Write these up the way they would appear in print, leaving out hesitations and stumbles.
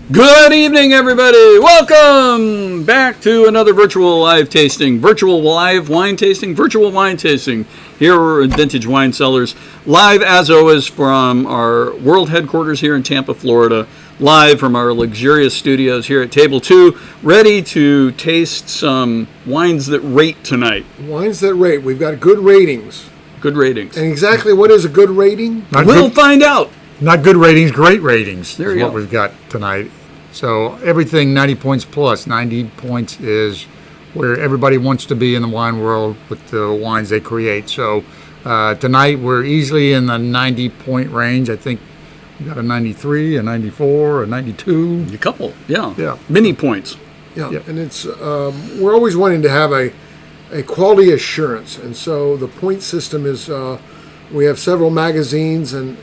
Good evening, everybody. Welcome back to another virtual live tasting, virtual live wine tasting, virtual wine tasting here in Vintage Wine Cellars, live as always from our world headquarters here in Tampa, Florida, live from our luxurious studios here at Table 2, ready to taste some wines that rate tonight. Wines that rate. We've got good ratings. Good ratings. And exactly what is a good rating? We'll find out. Not good ratings, great ratings. There is you what go. we've got tonight. So everything 90 points plus. 90 points is where everybody wants to be in the wine world with the wines they create. So tonight we're easily in the 90 point range. I think we got a 93, a 94, a 92. A couple, yeah. Yeah. Mini points. Yeah. And it's we're always wanting to have a quality assurance. And so the point system is we have several magazines and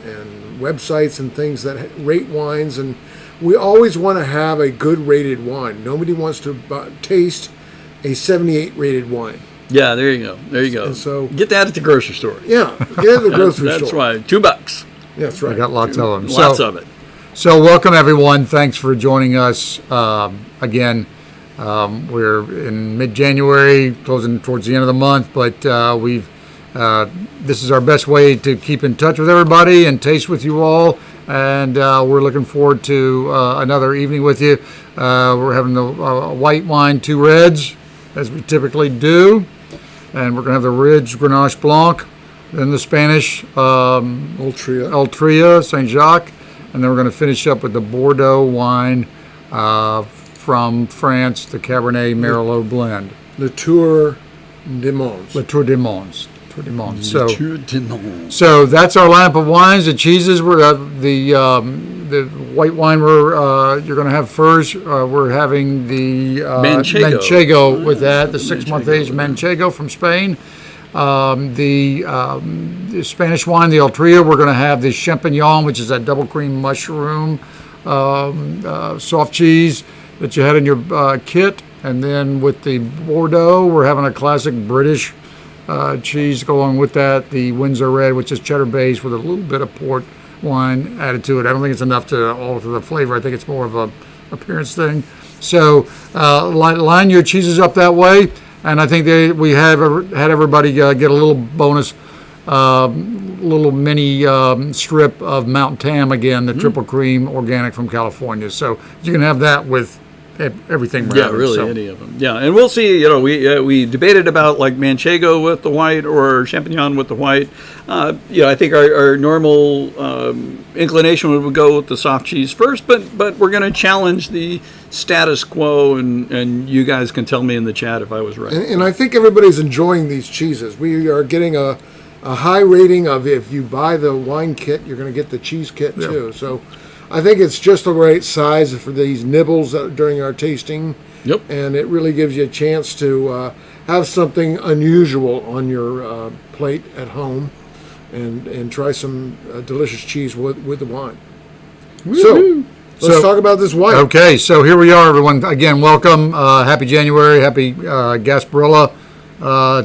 websites and things that rate wines, and we always want to have a good rated wine. Nobody wants to taste a 78 rated wine. Yeah, there you go. There you go. And so get that at the grocery store. Yeah, get it at the grocery That's store. why $2. That's We right. got lots of them. Lots of it. So welcome everyone. Thanks for joining us again. We're in mid-January, closing towards the end of the month, but this is our best way to keep in touch with everybody and taste with you all. And we're looking forward to another evening with you. We're having the white wine, 2 reds, as we typically do. And we're going to have the Ridge Grenache Blanc, then the Spanish Altria. Altria, Saint Jacques, and then we're going to finish up with the Bordeaux wine from France, the Cabernet Merlot blend. Latour de Mons. Latour de Mons. So, So that's our lineup of wines. The cheeses, the white wine you're going to have first. We're having the Manchego with that, the 6-month aged Manchego from Spain. The Spanish wine, the Altria, we're going to have the Champignon, which is that double cream mushroom soft cheese that you had in your kit. And then with the Bordeaux, we're having a classic British cheese going with that, the Windsor Red, which is cheddar based with a little bit of port wine added to it. I don't think it's enough to alter the flavor. I think it's more of a appearance thing. So line your cheeses up that way, and I think we had everybody get a little bonus, little mini strip of Mount Tam again, the triple cream organic from California. So you can have that with everything. Yeah, really, any of them. Yeah, and we'll see. You know, we debated about like Manchego with the white or Champignon with the white. I think our normal inclination would go with the soft cheese first, but we're going to challenge the status quo, and you guys can tell me in the chat if I was right. And I think everybody's enjoying these cheeses. We are getting a high rating of, if you buy the wine kit, you're going to get the cheese kit too. So I think it's just the right size for these nibbles during our tasting. Yep. And it really gives you a chance to have something unusual on your plate at home and try some delicious cheese with the wine. Woo-hoo. So let's talk about this wine. Okay, so here we are, everyone. Again, welcome. Happy January. Happy Gasparilla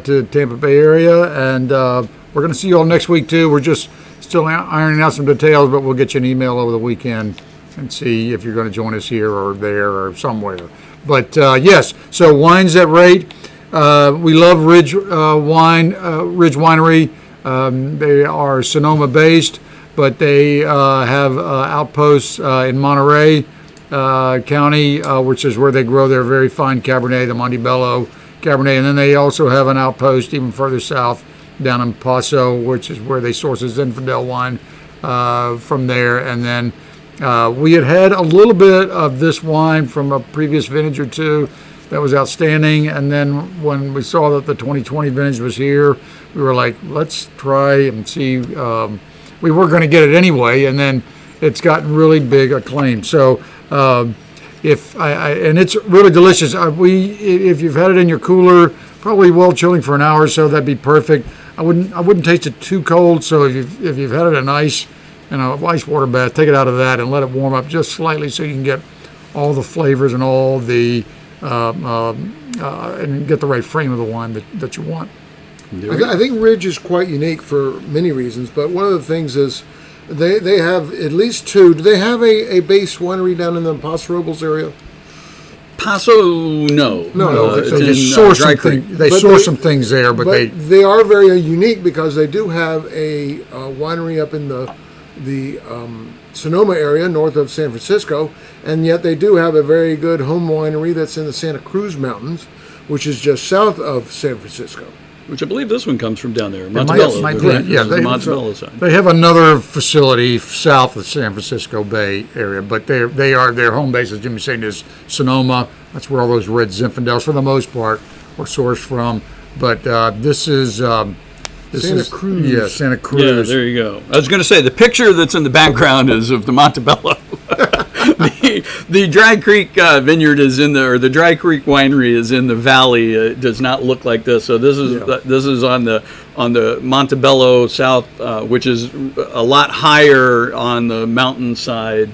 to Tampa Bay area. And we're going to see you all next week, too. We're just still ironing out some details, but we'll get you an email over the weekend and see if you're going to join us here or there or somewhere. But yes, so wines that rate. We love Ridge Ridge Winery. They are Sonoma-based, but they have outposts in Monterey County, which is where they grow their very fine Cabernet, the Montebello Cabernet. And then they also have an outpost even further south down in Paso, which is where they source the Zinfandel wine from there. And then we had a little bit of this wine from a previous vintage or two that was outstanding. And then when we saw that the 2020 vintage was here, we were like, let's try and see. We were going to get it anyway, and then it's gotten really big acclaim. So and it's really delicious. If you've had it in your cooler, probably well chilling for an hour or so, that'd be perfect. I wouldn't taste it too cold. So if you've had it in ice water bath, take it out of that and let it warm up just slightly so you can get all the flavors and all the and get the right frame of the wine that you want. I think Ridge is quite unique for many reasons, but one of the things is They have at least two. Do they have a base winery down in the Paso Robles area? Paso, no. No, it's They in, source Dry some Creek. things. They But source they- some things there, but But they are very unique because they do have a winery up in the Sonoma area north of San Francisco, and yet they do have a very good home winery that's in the Santa Cruz Mountains, which is just south of San Francisco. Which I believe this one comes from down there, might- Montebello. might be, correct? yeah, This is the they- Montebello side. they have another facility south of San Francisco Bay area, but their home base, as Jimmy was saying, is Sonoma. That's where all those red Zinfandels, for the most part, were sourced from. But this is Santa Cruz. Yeah, Santa Yeah, Cruz. there you go. I was going to say the picture that's in the background is of the Montebello. the Dry Creek vineyard is in the, or the Dry Creek winery is in the valley. It does not look like this. So this is on the Montebello south, which is a lot higher on the mountainside,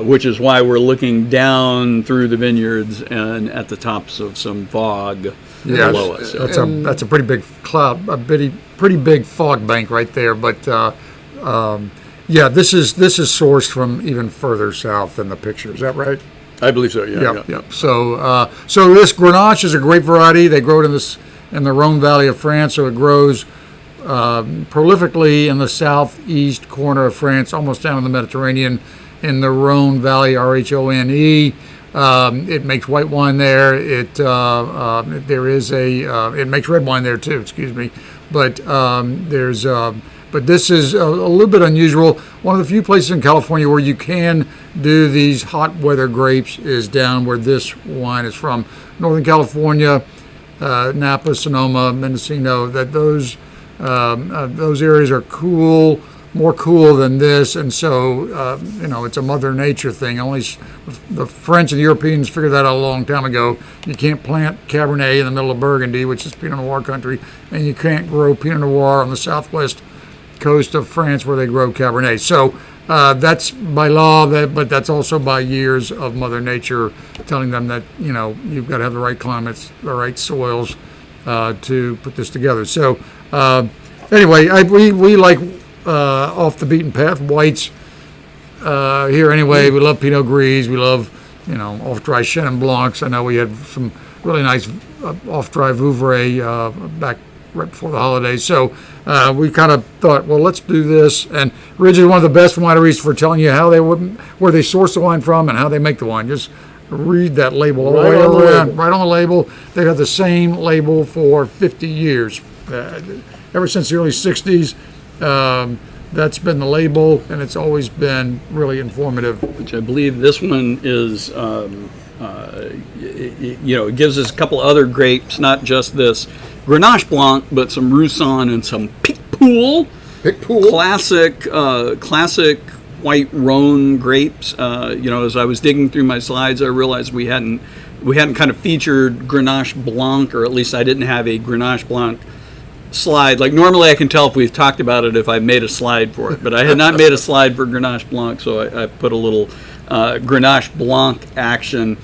which is why we're looking down through the vineyards and at the tops of some fog Yeah, below us. So. that's a pretty big cloud, pretty big fog bank right there. But yeah, this is sourced from even further south than the picture. Is that right? I believe so. Yeah. Yep, yep. So this Grenache is a grape variety. They grow it in the Rhone Valley of France. So it grows prolifically in the southeast corner of France, almost down in the Mediterranean, in the Rhone Valley, Rhone. It makes white wine there. It makes red wine there too. Excuse me, but but this is a little bit unusual. One of the few places in California where you can do these hot weather grapes is down where this wine is from, Northern California, Napa, Sonoma, Mendocino. That those areas are cool. More cool than this, and so it's a Mother Nature thing. Only the French and the Europeans figured that out a long time ago. You can't plant Cabernet in the middle of Burgundy, which is Pinot Noir country, and you can't grow Pinot Noir on the southwest coast of France where they grow Cabernet. So that's by law, but that's also by years of Mother Nature telling them that you've got to have the right climates, the right soils to put this together. So anyway, we like. Off the beaten path whites here anyway. We love Pinot Gris. We love off dry Chenin Blancs. I know we had some really nice off dry Vouvray back right before the holidays. So we kind of thought, well, let's do this. And Ridge is one of the best wineries for telling you where they source the wine from and how they make the wine. Just read that label all the way around, right on the label. They've had the same label for 50 years, ever since the early 60s. That's been the label, and it's always been really informative. Which I believe this one is, it gives us a couple other grapes, not just this Grenache Blanc, but some Roussanne and some Picpoul. Classic white Rhone grapes. As I was digging through my slides, I realized we hadn't kind of featured Grenache Blanc, or at least I didn't have a Grenache Blanc slide. Like normally I can tell if we've talked about it if I made a slide for it, but I had not made a slide for Grenache Blanc, so I put a little Grenache Blanc action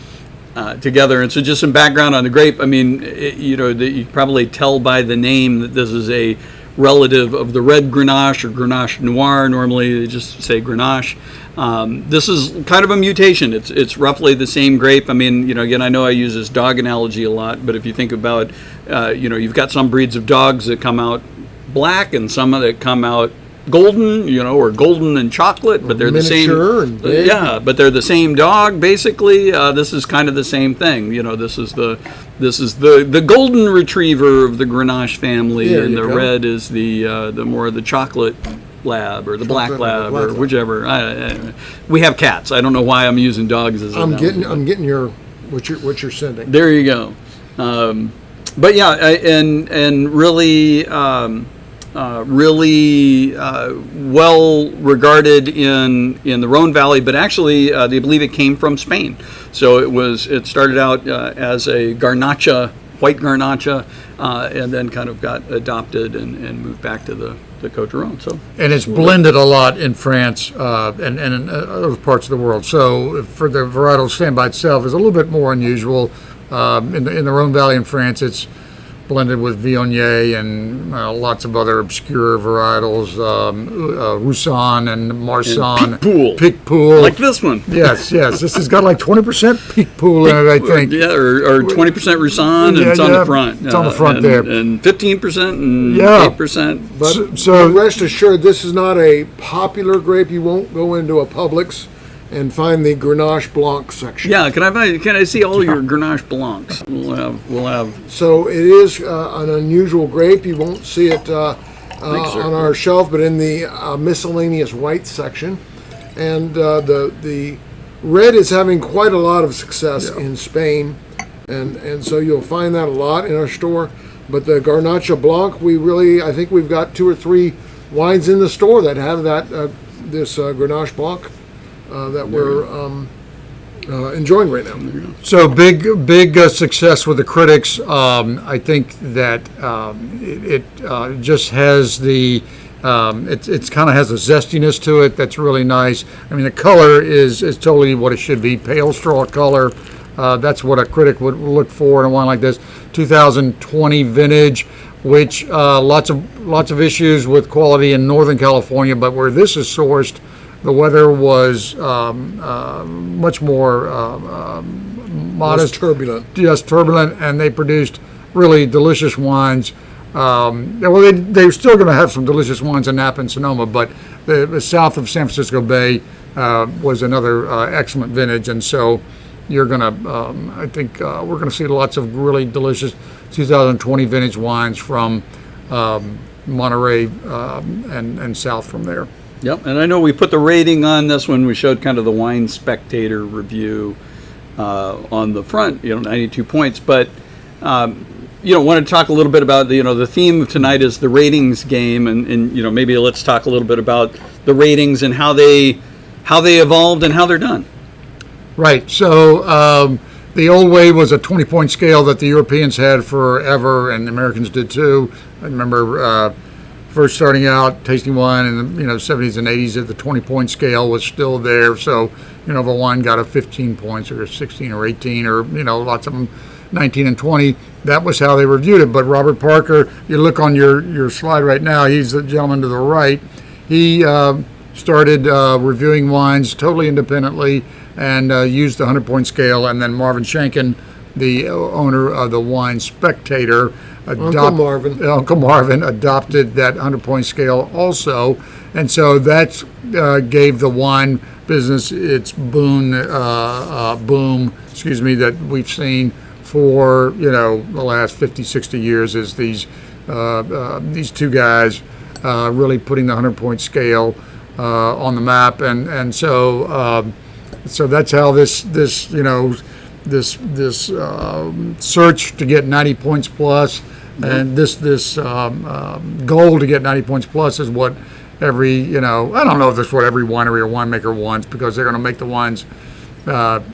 together. And so just some background on the grape. I mean, you probably tell by the name that this is a relative of the red Grenache or Grenache Noir. Normally they just say Grenache. This is kind of a mutation. It's roughly the same grape. I mean, again, I know I use this dog analogy a lot, but if you think about, you've got some breeds of dogs that come out black and some that come out golden, or golden and chocolate, but they're the same. And big. Yeah, but they're the same dog basically. This is kind of the same thing. This is the golden retriever of the Grenache family, There and you the go. red is the more of the chocolate lab or the black lab or whichever. We have cats. I don't know why I'm using dogs as an analogy. I'm getting what you're sending. There you go. But yeah, and really well regarded in the Rhone Valley, but actually they believe it came from Spain. So it started out as a Garnacha, white Garnacha, and then kind of got adopted and moved back to the Côte d'Aron. So And it's blended a lot in France and in other parts of the world. So for the varietal stand by itself is a little bit more unusual. In the Rhone Valley in France, it's blended with Viognier and lots of other obscure varietals, Roussanne and Marsanne. Picpoul. Like this one. Yes. This has got like 20% Picpoul in it, I think. Yeah, or 20% Roussanne, and it's on the front. It's on the front there. And 15% and 8%. But rest assured, this is not a popular grape. You won't go into a Publix and find the Grenache Blanc section. Yeah, can I see all your Grenache Blancs? We'll have. So it is an unusual grape. You won't see it on our shelf, but in the miscellaneous white section. And the red is having quite a lot of success in Spain, and so you'll find that a lot in our store. But the Garnacha Blanc, I think we've got 2 or 3 wines in the store that have that this Grenache Blanc that we're enjoying right now. So big success with the critics. I think that it just has the it kind of has a zestiness to it that's really nice. I mean, the color is totally what it should be, pale straw color. That's what a critic would look for in a wine like this. 2020 vintage, which lots of issues with quality in Northern California, but where this is sourced, the weather was much more modest, turbulent. Yes, turbulent, and they produced really delicious wines. They're still going to have some delicious wines in Napa and Sonoma, but the south of San Francisco Bay was another excellent vintage, and so you're going to, I think, we're going to see lots of really delicious 2020 vintage wines from Monterey and south from there. Yep, and I know we put the rating on this one. We showed kind of the Wine Spectator review on the front, 92 points. But, wanted to talk a little bit about, the theme of tonight is the ratings game. And maybe let's talk a little bit about the ratings and how they evolved and how they're done. Right. So the old way was a 20-point scale that the Europeans had forever, and the Americans did too. I remember first starting out tasting wine in the 70s and 80s, the 20-point scale was still there. So if a wine got a 15 points or 16 or 18 or lots of them 19 and 20, that was how they reviewed it. But Robert Parker, you look on your slide right now, he's the gentleman to the right. He started reviewing wines totally independently and used the 100-point scale. And then Marvin Shanken, the owner of the Wine Spectator, Uncle Marvin adopted that 100-point scale also, and so that gave the wine business its boom that we've seen for the last 50, 60 years. Is these two guys really putting the 100-point scale on the map, and so that's how this search to get 90 points plus, and this goal to get 90 points plus is what every I don't know if that's what every winery or winemaker wants, because they're going to make the wines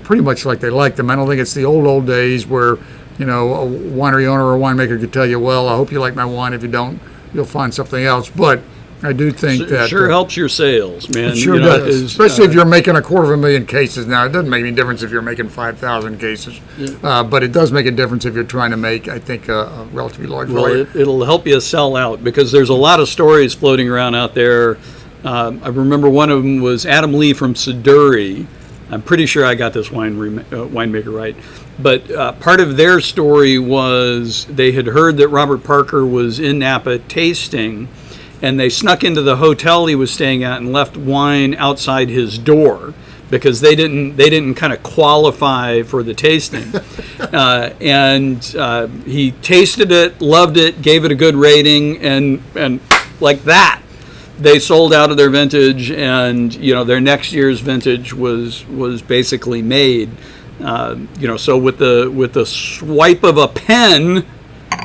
pretty much like they like them. I don't think it's the old days where a winery owner or winemaker could tell you, well, I hope you like my wine. If you don't, you'll find something else. But I do think that sure helps your sales, man. It sure does, especially if you're making 250,000 cases. Now, it doesn't make any difference if you're making 5,000 cases, but it does make a difference if you're trying to make, I think, a relatively large volume. It'll help you sell out, because there's a lot of stories floating around out there. I remember one of them was Adam Lee from Siduri. I'm pretty sure I got this winemaker right. But part of their story was they had heard that Robert Parker was in Napa tasting, and they snuck into the hotel he was staying at and left wine outside his door because they didn't kind of qualify for the tasting. And he tasted it, loved it, gave it a good rating, and like that, they sold out of their vintage, and their next year's vintage was basically made. So with the swipe of a pen,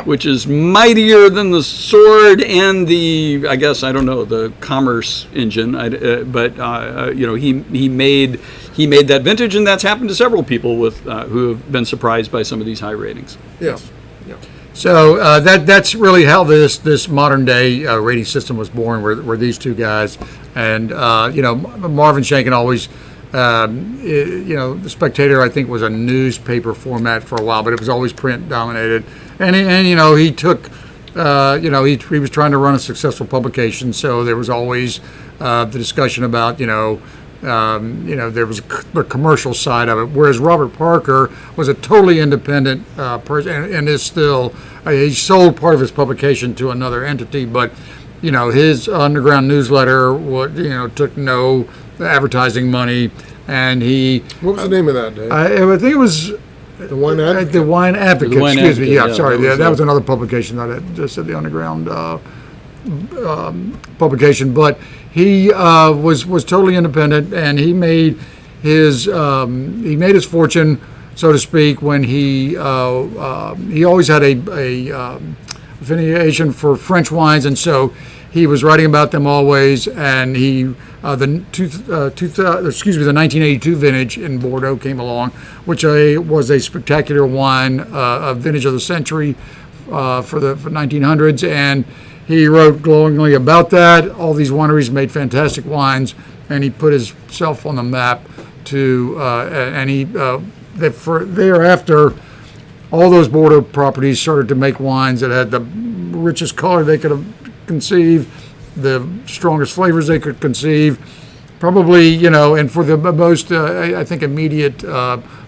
which is mightier than the sword and the, I guess, I don't know, the commerce engine. He made that vintage, and that's happened to several people who have been surprised by some of these high ratings. Yes. So that's really how this modern day rating system was born. Were these two guys, and Marvin Shanken always The Spectator, I think, was a newspaper format for a while, but it was always print dominated. And he took, he was trying to run a successful publication, so there was always the discussion about, there was the commercial side of it. Whereas Robert Parker was a totally independent person, and is still. He sold part of his publication to another entity, but his underground newsletter took no advertising money, and he. What was the name of that, Dave? I think it was. The Wine Advocate? The Wine Advocate, The Wine excuse me. Advocate, Yeah, sorry. that was That was another publication that I just said the underground publication. But he was totally independent, and he made his fortune, so to speak, when he always had a affiliation for French wines, and so he was writing about them always. And the 1982 vintage in Bordeaux came along, which was a spectacular wine, a vintage of the century for the 1900s, and he wrote glowingly about that. All these wineries made fantastic wines, and he put himself on the map thereafter, all those Bordeaux properties started to make wines that had the richest color they could have conceived, the strongest flavors they could conceive, probably, and for the most, I think, immediate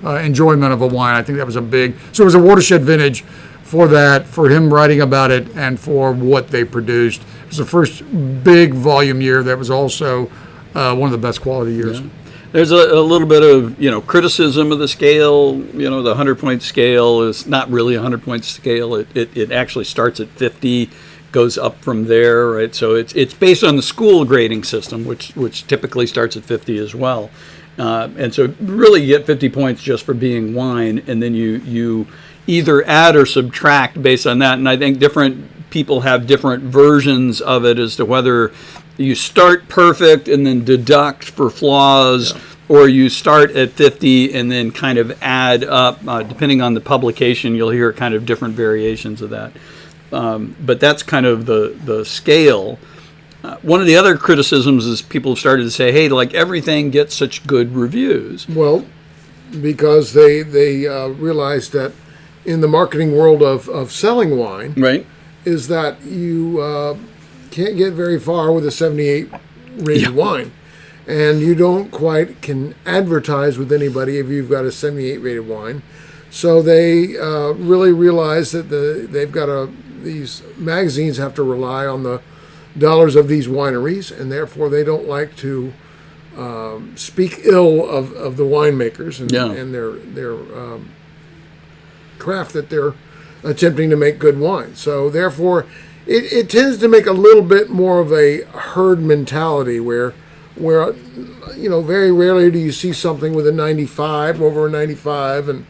enjoyment of a wine. I think that was so it was a watershed vintage for that, for him writing about it, and for what they produced. It was the first big volume year that was also one of the best quality years. Yeah. There's a little bit of, criticism of the scale. The 100-point scale is not really a 100-point scale. It actually starts at 50, goes up from there, right? So it's based on the school grading system, which typically starts at 50 as well. And so really you get 50 points just for being wine, and then you either add or subtract based on that. And I think different people have different versions of it as to whether you start perfect and then deduct for flaws, or you start at 50 and then kind of add up. Depending on the publication, you'll hear kind of different variations of that. But that's kind of the scale. One of the other criticisms is people have started to say, hey, like everything gets such good reviews. Well, because they realized that in the marketing world of selling wine, Right. is that you can't get very far with a 78 rated wine. And you don't quite can advertise with anybody if you've got a 78 rated wine. So they really realize that they've got these magazines have to rely on the dollars of these wineries, and therefore they don't like to speak ill of the winemakers and their craft that they're attempting to make good wine. So therefore, it tends to make a little bit more of a herd mentality where very rarely do you see something with a 95, over a 95, and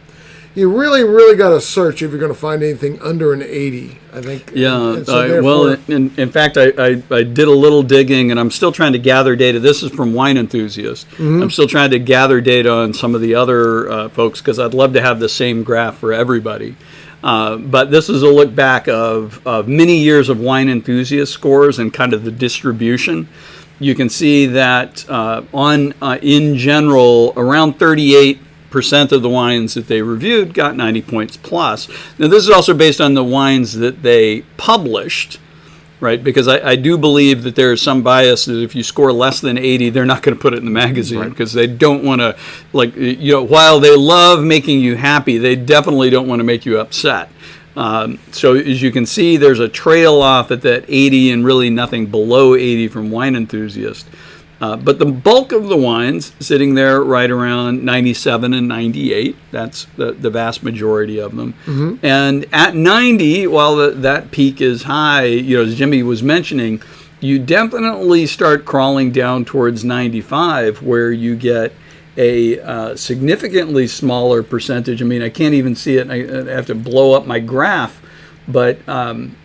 you really got to search if you're going to find anything under an 80, I think. Yeah, And so in fact, I did a little digging, and I'm still trying to gather data. This is from Wine Enthusiast. I'm still trying to gather data on some of the other folks, because I'd love to have the same graph for everybody. But this is a look back of many years of Wine Enthusiast scores and kind of the distribution. You can see that in general, around 38% of the wines that they reviewed got 90 points plus. Now, this is also based on the wines that they published, right? Because I do believe that there is some bias that if you score less than 80, they're not going to put it in the magazine, because they don't want to, while they love making you happy, they definitely don't want to make you upset. So as you can see, there's a trail off at that 80 and really nothing below 80 from Wine Enthusiast. But the bulk of the wines sitting there right around 97 and 98. That's the vast majority of them. Mm-hmm. And at 90, while that peak is high, as Jimmy was mentioning, you definitely start crawling down towards 95, where you get a significantly smaller percentage. I mean, I can't even see it. I have to blow up my graph. But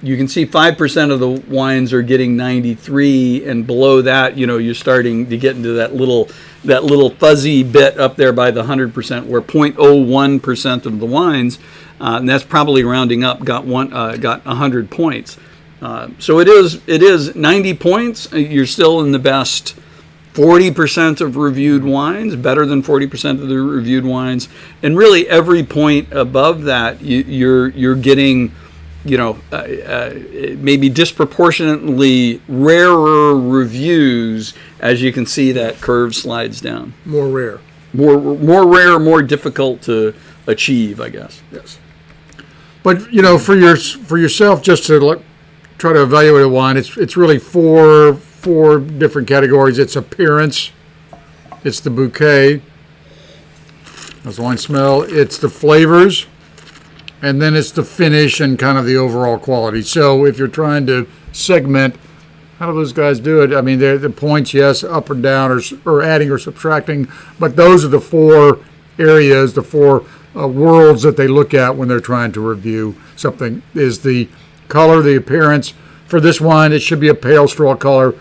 you can see 5% of the wines are getting 93, and below that, you're starting to get into that little fuzzy bit up there by the 100%, where 0.01% of the wines, and that's probably rounding up, got 100 points. So it is 90 points. You're still in the best 40% of reviewed wines, better than 40% of the reviewed wines, and really every point above that, you're getting, maybe disproportionately rarer reviews, as you can see that curve slides down. More rare. More rare, more difficult to achieve, I guess. Yes. But for yourself, just to try to evaluate a wine, it's really four different categories. It's appearance, it's the bouquet, that's the wine smell, it's the flavors, and then it's the finish and kind of the overall quality. So if you're trying to segment, how do those guys do it? I mean, they're the points, yes, up or down, or adding or subtracting, but those are the four areas, the four worlds that they look at when they're trying to review something. Is the color, the appearance. For this wine, it should be a pale straw color.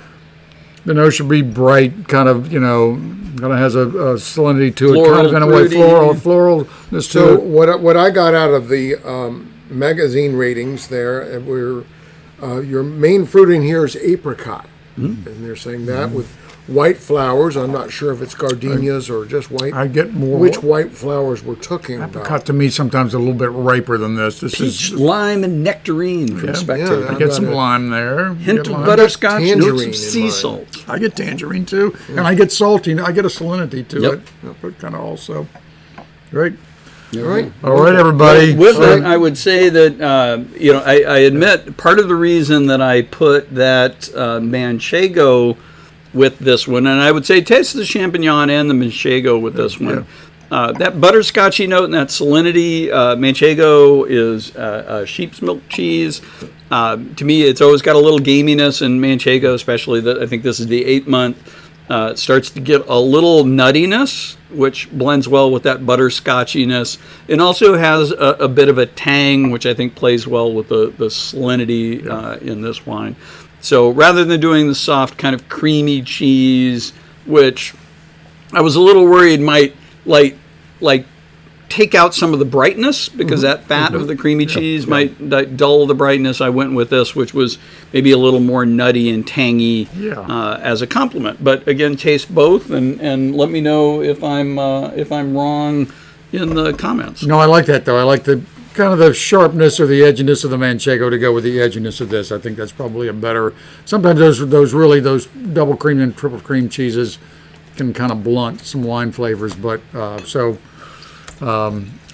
The nose should be bright, kind of has a salinity to it, kind of in a way, floral. So what I got out of the magazine ratings there, your main fruiting here is apricot, and they're saying that with white flowers. I'm not sure if it's gardenias or just white. I get more. Which white flowers we're talking about? Apricot to me sometimes a little bit riper than this. This Peach, is lime, and nectarine from Spectator. yeah, I get some lime there. Hint of lime. butterscotch, notes Tangerine of in sea mine. salt. I get tangerine too, and I get salty. I get a salinity to Yep. it, but kind of also. Great. All right. All right, everybody. With that, I would say that, I admit part of the reason that I put that Manchego with this one, and I would say taste the Champignon and the Manchego with this one. That butterscotchy note and that salinity, Manchego is sheep's milk cheese. To me, it's always got a little gaminess in Manchego, especially that I think this is the 8 month. It starts to get a little nuttiness, which blends well with that butterscotchiness, and also has a bit of a tang, which I think plays well with the salinity in this wine. So rather than doing the soft kind of creamy cheese, which I was a little worried might like take out some of the brightness, because that fat of the creamy cheese might dull the brightness, I went with this, which was maybe a little more nutty and tangy as a complement. But again, taste both and let me know if I'm wrong in the comments. No, I like that though. I like the kind of the sharpness or the edginess of the Manchego to go with the edginess of this. I think that's probably a better. Sometimes those double cream and triple cream cheeses can kind of blunt some wine flavors, but I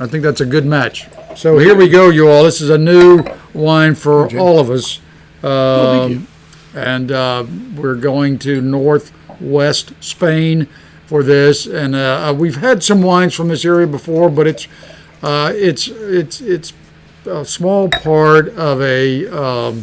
think that's a good match. So here we go, you all. This is a new wine for all of us, and we're going to northwest Spain for this. And we've had some wines from this area before, but it's a small part of a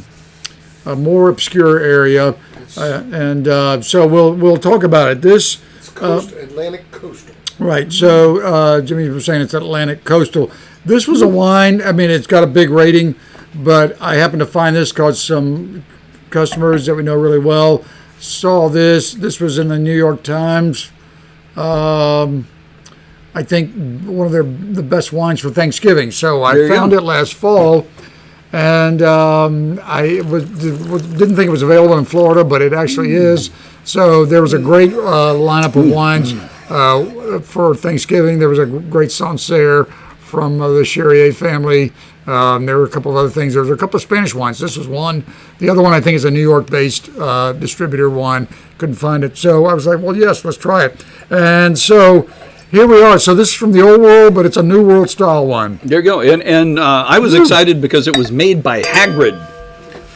more obscure area, and so we'll talk about it. This Atlantic coastal. right. So Jimmy was saying it's Atlantic coastal. This was a wine. I mean, it's got a big rating, but I happened to find this because some customers that we know really well saw this. This was in the New York Times. I think one of the best wines for Thanksgiving. So I found it last fall, and I didn't think it was available in Florida, but it actually is. So there was a great lineup of wines for Thanksgiving. There was a great Sancerre from the Charrier family. There were a couple of other things. There was a couple of Spanish wines. This was one. The other one I think is a New York-based distributor wine. Couldn't find it. So I was like, well, yes, let's try it. And so here we are. So this is from the old world, but it's a new world style wine. There you go. And I was excited because it was made by Hagrid.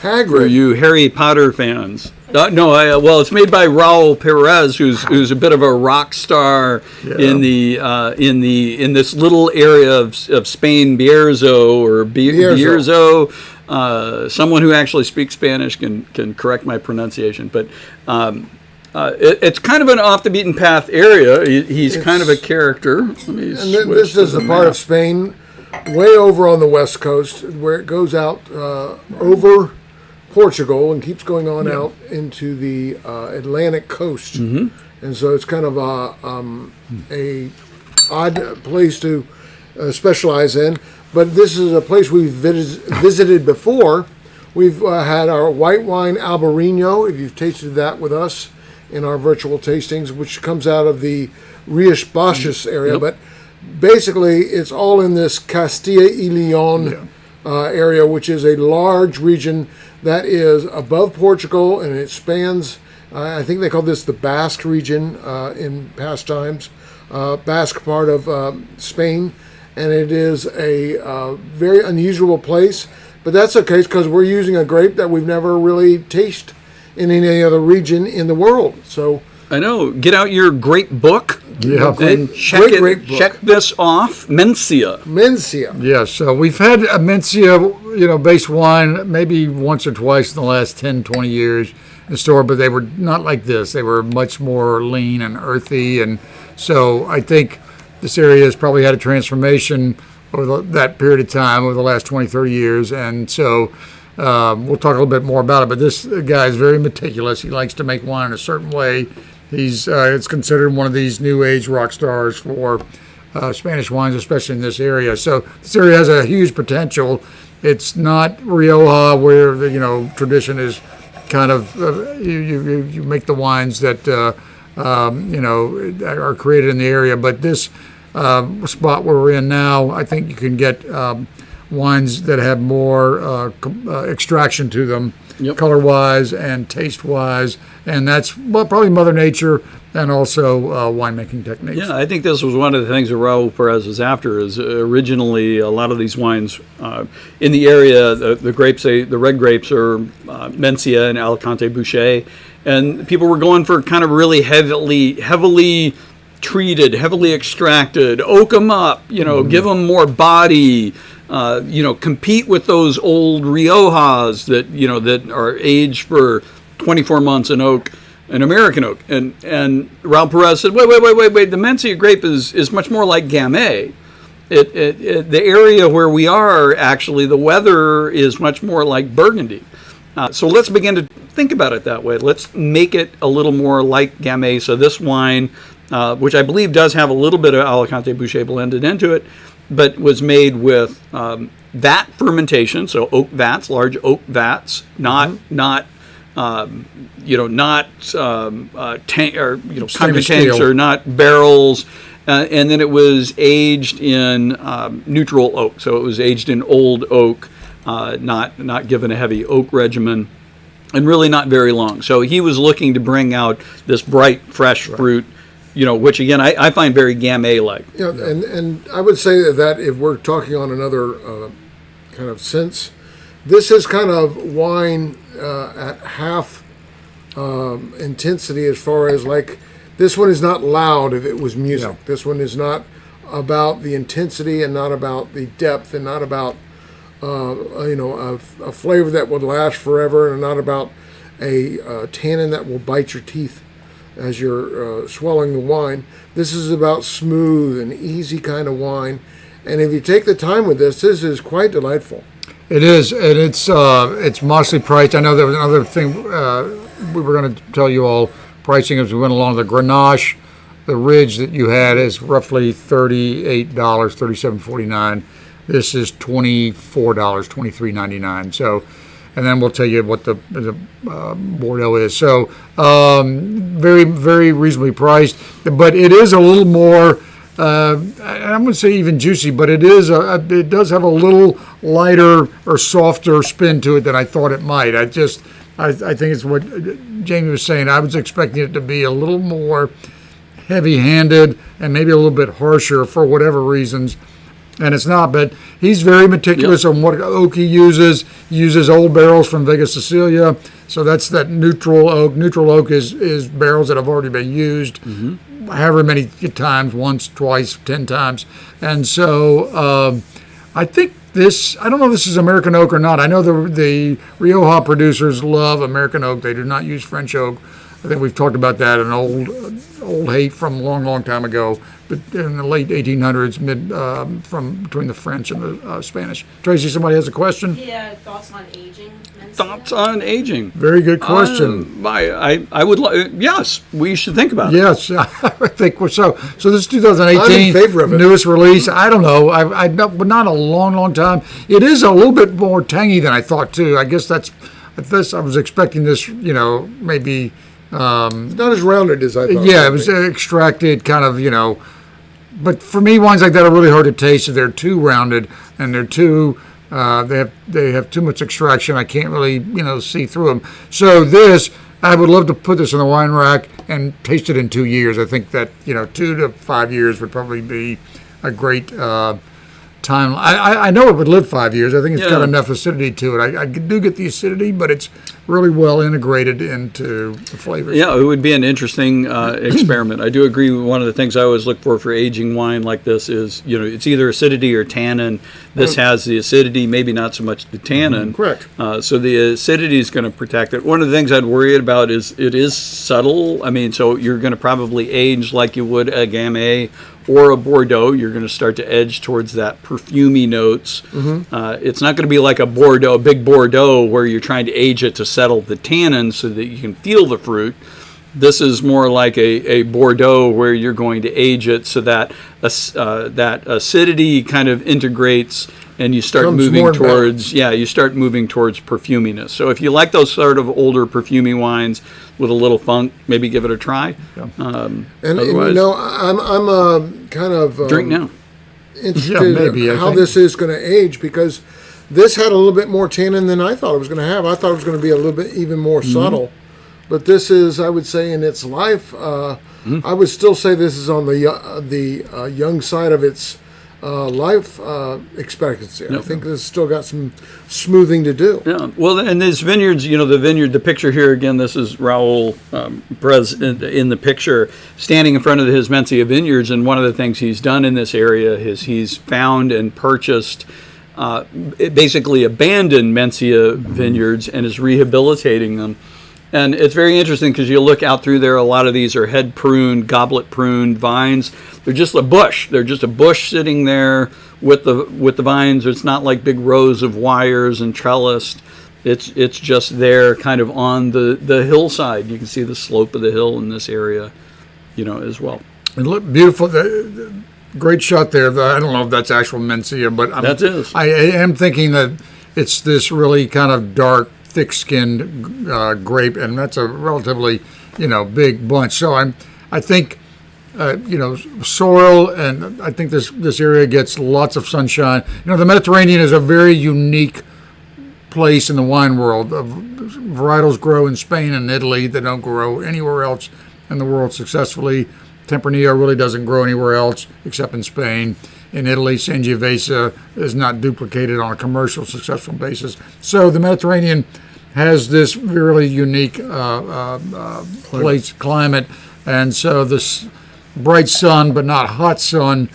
For you Harry Potter fans. Well, it's made by Raul Perez, who's a bit of a rock star in this little area of Spain, Bierzo. Someone who actually speaks Spanish can correct my pronunciation, but it's kind of an off the beaten path area. He's kind of a character. This is the part of Spain way over on the west coast where it goes out over Portugal and keeps going on out into the Atlantic coast, and so it's kind of a odd place to specialize in. But this is a place we've visited before. We've had our white wine Albarino, if you've tasted that with us in our virtual tastings, which comes out of the Rias Baixas area. But basically, it's all in this Castilla y Leon area, which is a large region that is above Portugal, and it spans, I think they call this the Basque region in past times, Basque part of Spain, and it is a very unusual place. But that's okay because we're using a grape that we've never really tasted in any other region in the world. So I know. Get out your grape book. Yeah. And Great book. check this off. Mencia. Mencia. Yes, so we've had a Mencia, based wine maybe once or twice in the last 10, 20 years in the store, but they were not like this. They were much more lean and earthy, and so I think this area has probably had a transformation over that period of time, over the last 20, 30 years, and so we'll talk a little bit more about it, but this guy is very meticulous. He likes to make wine in a certain way. He's it's considered one of these new age rock stars for Spanish wines, especially in this area. So this area has a huge potential. It's not Rioja, where the tradition is kind of you make the wines that are created in the area. But this spot where we're in now, I think you can get wines that have more extraction to them. Yep. Color-wise and taste-wise, and that's probably Mother Nature and also winemaking techniques. Yeah, I think this was one of the things that Raul Perez was after. Is originally a lot of these wines in the area, the grapes, the red grapes are Mencia and Alicante Bouschet, and people were going for kind of really heavily treated, heavily extracted, oak them up, give them more body. Compete with those old Riojas that are aged for 24 months in oak, an American oak. And Raul Perez said, wait, the Mencia grape is much more like Gamay. The area where we are, actually, the weather is much more like Burgundy. So let's begin to think about it that way. Let's make it a little more like Gamay. So this wine, which I believe does have a little bit of Alicante Bouschet blended into it, but was made with vat fermentation, so oak vats, large oak vats, not tank or concrete tanks or not barrels, and then it was aged in neutral oak, so it was aged in old oak, not given a heavy oak regimen, and really not very long. So he was looking to bring out this bright, fresh fruit. Which again I find very Gamay-like. And I would say that if we're talking on another kind of sense, this is kind of wine at half intensity, as far as like this one is not loud if it was music. Yeah. This one is not about the intensity and not about the depth and not about a flavor that would last forever and not about a tannin that will bite your teeth as you're swallowing the wine. This is about smooth and easy kind of wine, and if you take the time with this is quite delightful. It is, and it's modestly priced. I know there was another thing we were going to tell you all pricing as we went along. The Grenache, the Ridge that you had is roughly $38, $37.49. This is $24, $23.99. So. And then we'll tell you what the Bordeaux is. So very, very reasonably priced. But it is a little more, I'm going to say even juicy, but it does have a little lighter or softer spin to it than I thought it might. I think it's what Jamie was saying. I was expecting it to be a little more heavy-handed and maybe a little bit harsher for whatever reasons. And it's not, but he's very meticulous on what oak he uses. He uses old barrels from Vega Sicilia, so that's that neutral oak. Neutral oak is barrels that have already been used however many times, once, twice, 10 times. And so I think I don't know if this is American oak or not. I know the Rioja producers love American oak. They do not use French oak. I think we've talked about that, an old hate from a long, long time ago, but in the late 1800s, from between the French and the Spanish. Tracy, somebody has a question? Yeah, thoughts on aging? Mencia? Thoughts on aging? Very good question. I would yes, we should think about it. Yes, I think we're so. So this is 2018, I'm in favor of it. Newest release. I don't know, but not a long, long time. It is a little bit more tangy than I thought too. I guess I was expecting this, maybe It's not as rounded as I thought. Yeah, it was extracted kind of, but for me, wines like that are really hard to taste if they're too rounded and they're too, they have too much extraction. I can't really, see through them. So this, I would love to put this in the wine rack and taste it in 2 years. I think that, 2 to 5 years would probably be a great time. I know it would live 5 years. I think it's got enough acidity to it. I do get the acidity, but it's really well integrated into the flavors. Yeah, it would be an interesting experiment. I do agree with one of the things I always look for aging wine like this is, it's either acidity or tannin. This has the acidity, maybe not so much the tannin. Correct. So the acidity is going to protect it. One of the things I'd worry about is it is subtle. I mean, so you're going to probably age like you would a Gamay or a Bordeaux. You're going to start to edge towards that perfumey notes. It's not going to be like a Bordeaux, a big Bordeaux, where you're trying to age it to settle the tannin so that you can feel the fruit. This is more like a Bordeaux where you're going to age it so that that acidity kind of integrates and you start moving towards perfuminess. So if you like those sort of older perfumey wines with a little funk, maybe give it a try. Yeah. And I'm kind of Drink now. interested in how this is going to age, because this had a little bit more tannin than I thought it was going to have. I thought it was going to be a little bit even more subtle. But this is, I would say, in its life, I would still say this is on the young side of its life expectancy. I think this has still got some smoothing to do. Yeah, well, and these vineyards, the picture here again, this is Raul Perez in the picture, standing in front of his Mencia vineyards, and one of the things he's done in this area is he's found and purchased basically abandoned Mencia vineyards and is rehabilitating them. And it's very interesting because you look out through there, a lot of these are head pruned, goblet pruned vines. They're just a bush. They're just a bush sitting there with the vines. It's not like big rows of wires and trellised. It's just there kind of on the hillside. You can see the slope of the hill in this area, as well. It looked beautiful. Great shot there. I don't know if that's actual Mencia, but That is. I am thinking that it's this really kind of dark, thick-skinned grape, and that's a relatively, big bunch. So I think, soil, and I think this area gets lots of sunshine. The Mediterranean is a very unique place in the wine world. Varietals grow in Spain and Italy that don't grow anywhere else in the world successfully. Tempranillo really doesn't grow anywhere else except in Spain. In Italy, Sangiovese is not duplicated on a commercial successful basis. So the Mediterranean has this really unique climate, and so this bright sun but not hot sun,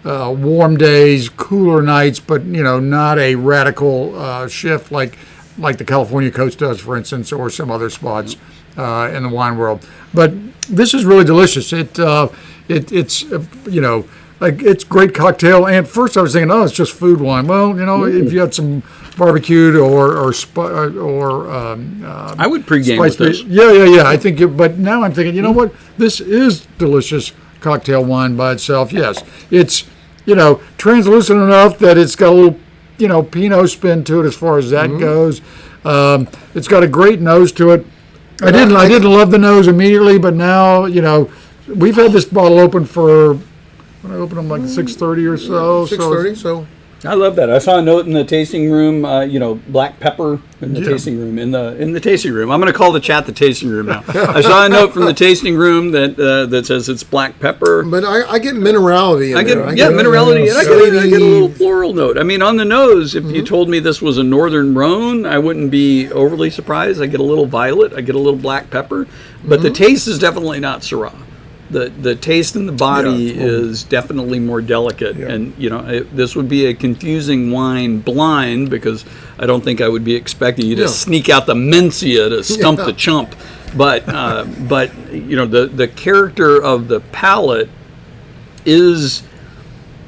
warm days, cooler nights, but not a radical shift like the California coast does, for instance, or some other spots in the wine world. But this is really delicious. It's it's great cocktail. And first I was thinking, it's just food wine. Well, if you had some barbecued or I would pregame with this. Yeah. I think, but now I'm thinking, what? This is delicious cocktail wine by itself. Yes, it's translucent enough that it's got a little Pinot spin to it as far as that goes. It's got a great nose to it. I didn't love the nose immediately, but now we've had this bottle open for. When I opened them like 6:30 or so. 6:30. So I love that. I saw a note in the tasting room. Black pepper in the tasting room. In the tasting room. I'm going to call the chat the tasting room now. I saw a note from the tasting room that says it's black pepper. But I get minerality. I get minerality, and I get a little floral note. I mean, on the nose, if you told me this was a Northern Rhone, I wouldn't be overly surprised. I get a little violet. I get a little black pepper, but the taste is definitely not Syrah. The taste in the body is definitely more delicate, and this would be a confusing wine blind, because I don't think I would be expecting you to sneak out the Mencia to stump the chump, but the character of the palate is.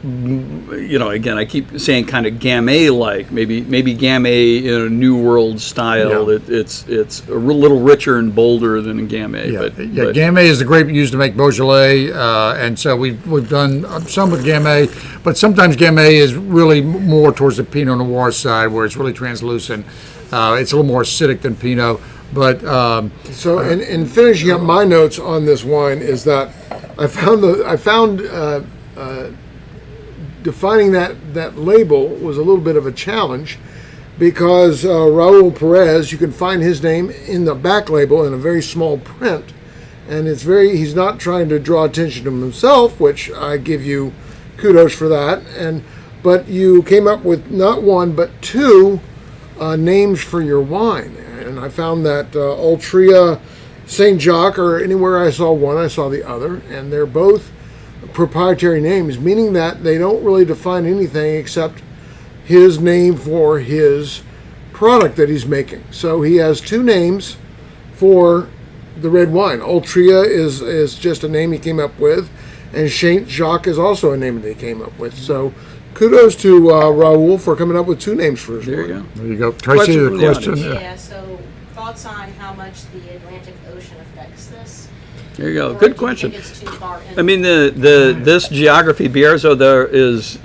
Again, I keep saying kind of Gamay-like, maybe Gamay in a New World style. Yeah. It's a little richer and bolder than a Gamay. Yeah, but Gamay is the grape used to make Beaujolais, and so we've done some with Gamay, but sometimes Gamay is really more towards the Pinot Noir side, where it's really translucent. It's a little more acidic than Pinot, But So, in finishing up my notes on this wine is that I found defining that label was a little bit of a challenge because Raul Perez, you can find his name in the back label in a very small print, and he's not trying to draw attention to himself, which I give you kudos for that. But you came up with not one but two names for your wine, and I found that Altria, Saint Jacques, or anywhere I saw one, I saw the other, and they're both proprietary names, meaning that they don't really define anything except his name for his product that he's making. So he has two names for the red wine. Altria is just a name he came up with, and Saint Jacques is also a name that he came up with. So kudos to Raul for coming up with two names for his There wine. you go. there you go. Tracy, Question the from the question. audience. Yeah, so thoughts on how much the Atlantic Ocean affects this? There you go. Or do Good you question. think it's too far in? I mean, this geography, Bierzo, there is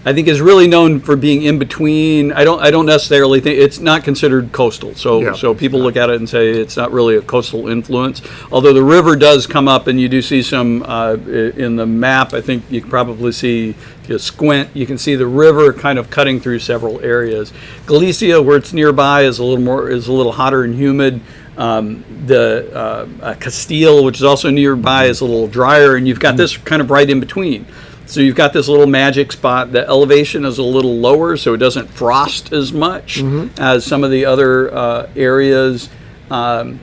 I think is really known for being in between. I don't necessarily think it's not considered coastal. So Yeah. so people look at it and say it's not really a coastal influence. Although the river does come up, and you do see some in the map. I think you can probably see, if you squint, you can see the river kind of cutting through several areas. Galicia, where it's nearby, is a little hotter and humid. Castile, which is also nearby, is a little drier, and you've got this kind of right in between. So you've got this little magic spot. The elevation is a little lower, so it doesn't frost as much as some of the other areas, and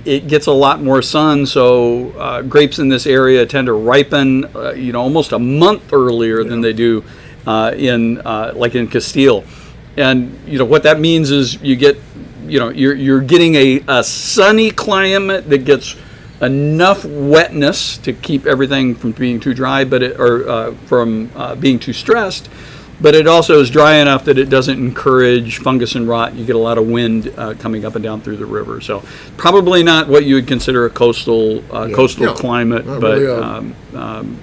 it gets a lot more sun. So grapes in this area tend to ripen, almost a month earlier than they do in Castile. And what that means is you get, you're getting a sunny climate that gets enough wetness to keep everything from being too dry, from being too stressed. But it also is dry enough that it doesn't encourage fungus and rot. You get a lot of wind coming up and down through the river. So probably not what you would consider a coastal climate, Not but really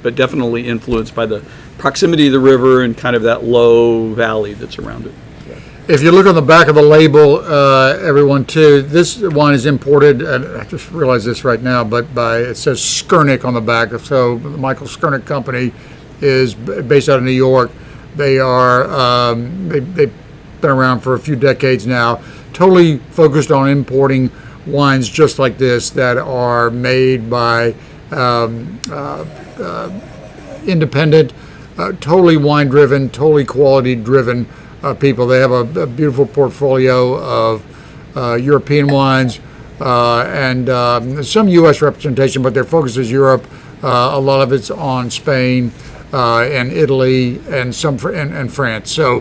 but definitely influenced by the proximity of the river and kind of that low valley that's around it. If you look on the back of the label, everyone too, this wine is imported, and I just realized this right now, but it says Skurnik on the back. So the Michael Skurnik Company is based out of New York. They are they've been around for a few decades now, totally focused on importing wines just like this that are made by independent, totally wine driven, totally quality driven people. They have a beautiful portfolio of European wines and some U.S. representation, but their focus is Europe. A lot of it's on Spain and Italy and some and France. So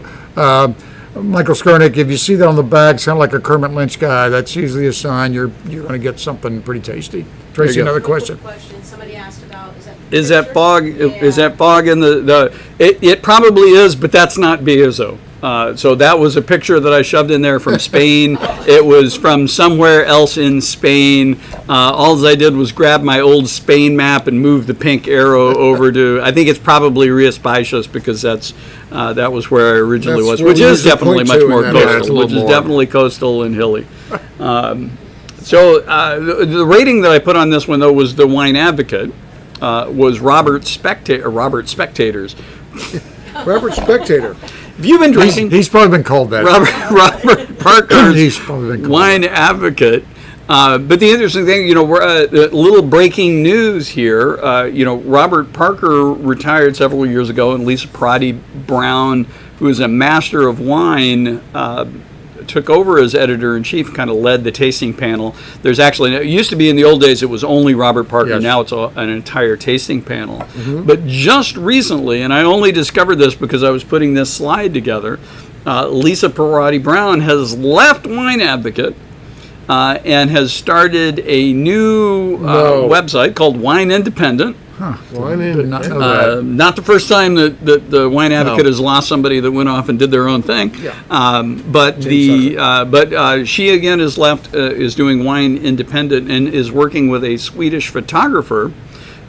Michael Skurnik, if you see that on the bag, sound like a Kermit Lynch guy, that's usually a sign you're going to get something pretty tasty. Tracy, go. another Real quick question. question. Somebody asked about, Is that fog? Yeah. Is that fog in the? It probably is, but that's not Bierzo. So that was a picture that I shoved in there from Spain. It was from somewhere else in Spain. All I did was grab my old Spain map and move the pink arrow over to. I think it's probably Rias Baixas because that was where I originally That's was, where which we is usually definitely point much to more in that area. It's a coastal, little which is more. definitely coastal and hilly. So the rating that I put on this one though was the Wine Advocate. Was Robert Spectators. Robert Spectator. Have you been drinking He's probably been called that. Robert Parker's He's probably been called Wine Advocate? But the interesting thing, we're a little breaking news here. Robert Parker retired several years ago, and Lisa Parati Brown, who is a master of wine, took over as editor-in-chief, kind of led the tasting panel. There's actually, it used to be in the old days, it was only Robert Parker. Yes. Now it's an entire tasting panel. But just recently, and I only discovered this because I was putting this slide together, Lisa Parati Brown has left Wine Advocate and has started a new website called Wine Independent. Did not know that. Not the first time that the Wine Advocate has lost somebody that went off and did their own thing. But she again is doing Wine Independent and is working with a Swedish photographer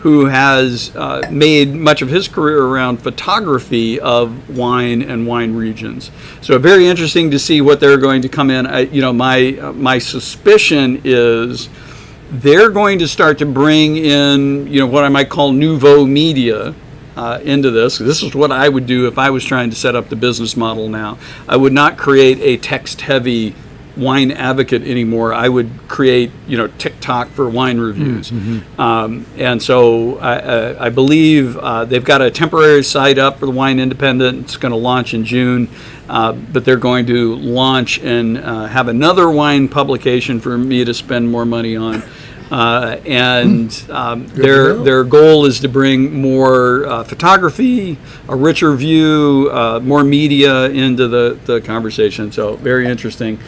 who has made much of his career around photography of wine and wine regions. So very interesting to see what they're going to come in. My suspicion is they're going to start to bring in, what I might call nouveau media into this. This is what I would do if I was trying to set up the business model now. I would not create a text-heavy wine advocate anymore. I would create, TikTok for wine reviews. And so I believe they've got a temporary site up for the Wine Independent. It's going to launch in June, but they're going to launch and have another wine publication for me to spend more money on. Their goal is to bring more photography, a richer view, more media into the conversation. So very interesting.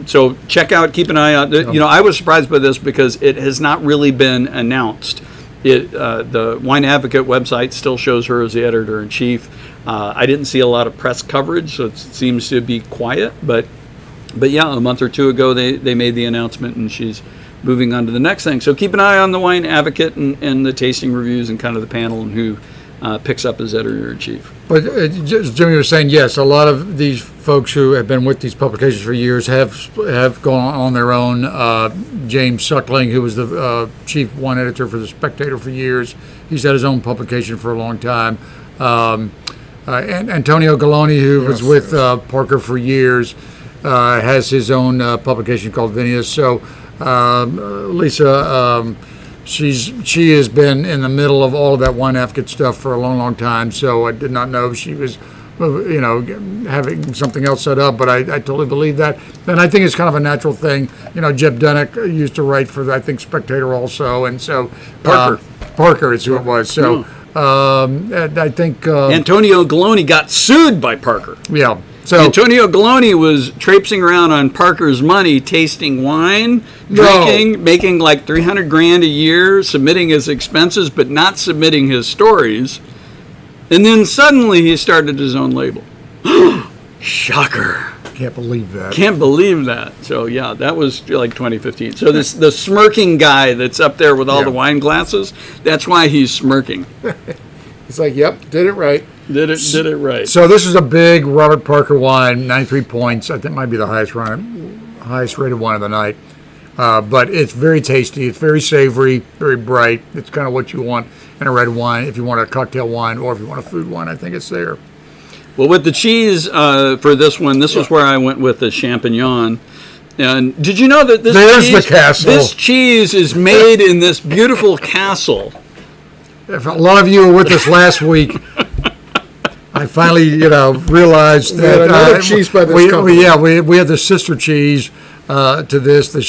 So keep an eye out. I was surprised by this because it has not really been announced. The Wine Advocate website still shows her as the editor-in-chief. I didn't see a lot of press coverage, so it seems to be quiet. But yeah, a month or two ago they made the announcement, and she's moving on to the next thing. So keep an eye on the Wine Advocate and the tasting reviews and kind of the panel and who picks up as editor-in-chief. But as Jimmy was saying, yes, a lot of these folks who have been with these publications for years have gone on their own. James Suckling, who was the chief wine editor for The Spectator for years, he's had his own publication for a long time. And Antonio Galoni, who was with Parker for years, has his own publication called Vinius. So Lisa, she has been in the middle of all of that Wine Advocate stuff for a long time. So I did not know she was, having something else set up. But I totally believe that. And I think it's kind of a natural thing. Jeb Dunick used to write for I think Spectator also, and so Parker is who it was. So I think Antonio Galoni got sued by Parker. Yeah. So Antonio Galoni was traipsing around on Parker's money, tasting wine, drinking, making like $300,000 a year, submitting his expenses, but not submitting his stories. And then suddenly he started his own label. Shocker. Can't believe that. Can't believe that. So yeah, that was like 2015. So the smirking guy that's up there with all the wine glasses, that's why he's smirking. It's like, yep, did it right. Did it right. So this is a big Robert Parker wine, 93 points. I think it might be the highest rated wine of the night. But it's very tasty. It's very savory, very bright. It's kind of what you want in a red wine. If you want a cocktail wine or if you want a food wine, I think it's there. Well, with the cheese for this one, this was where I went with the Champignon. And did you know that this cheese is made in this beautiful castle? If a lot of you were with us last week, I finally, realized that another cheese by this company. We had the sister cheese to this, the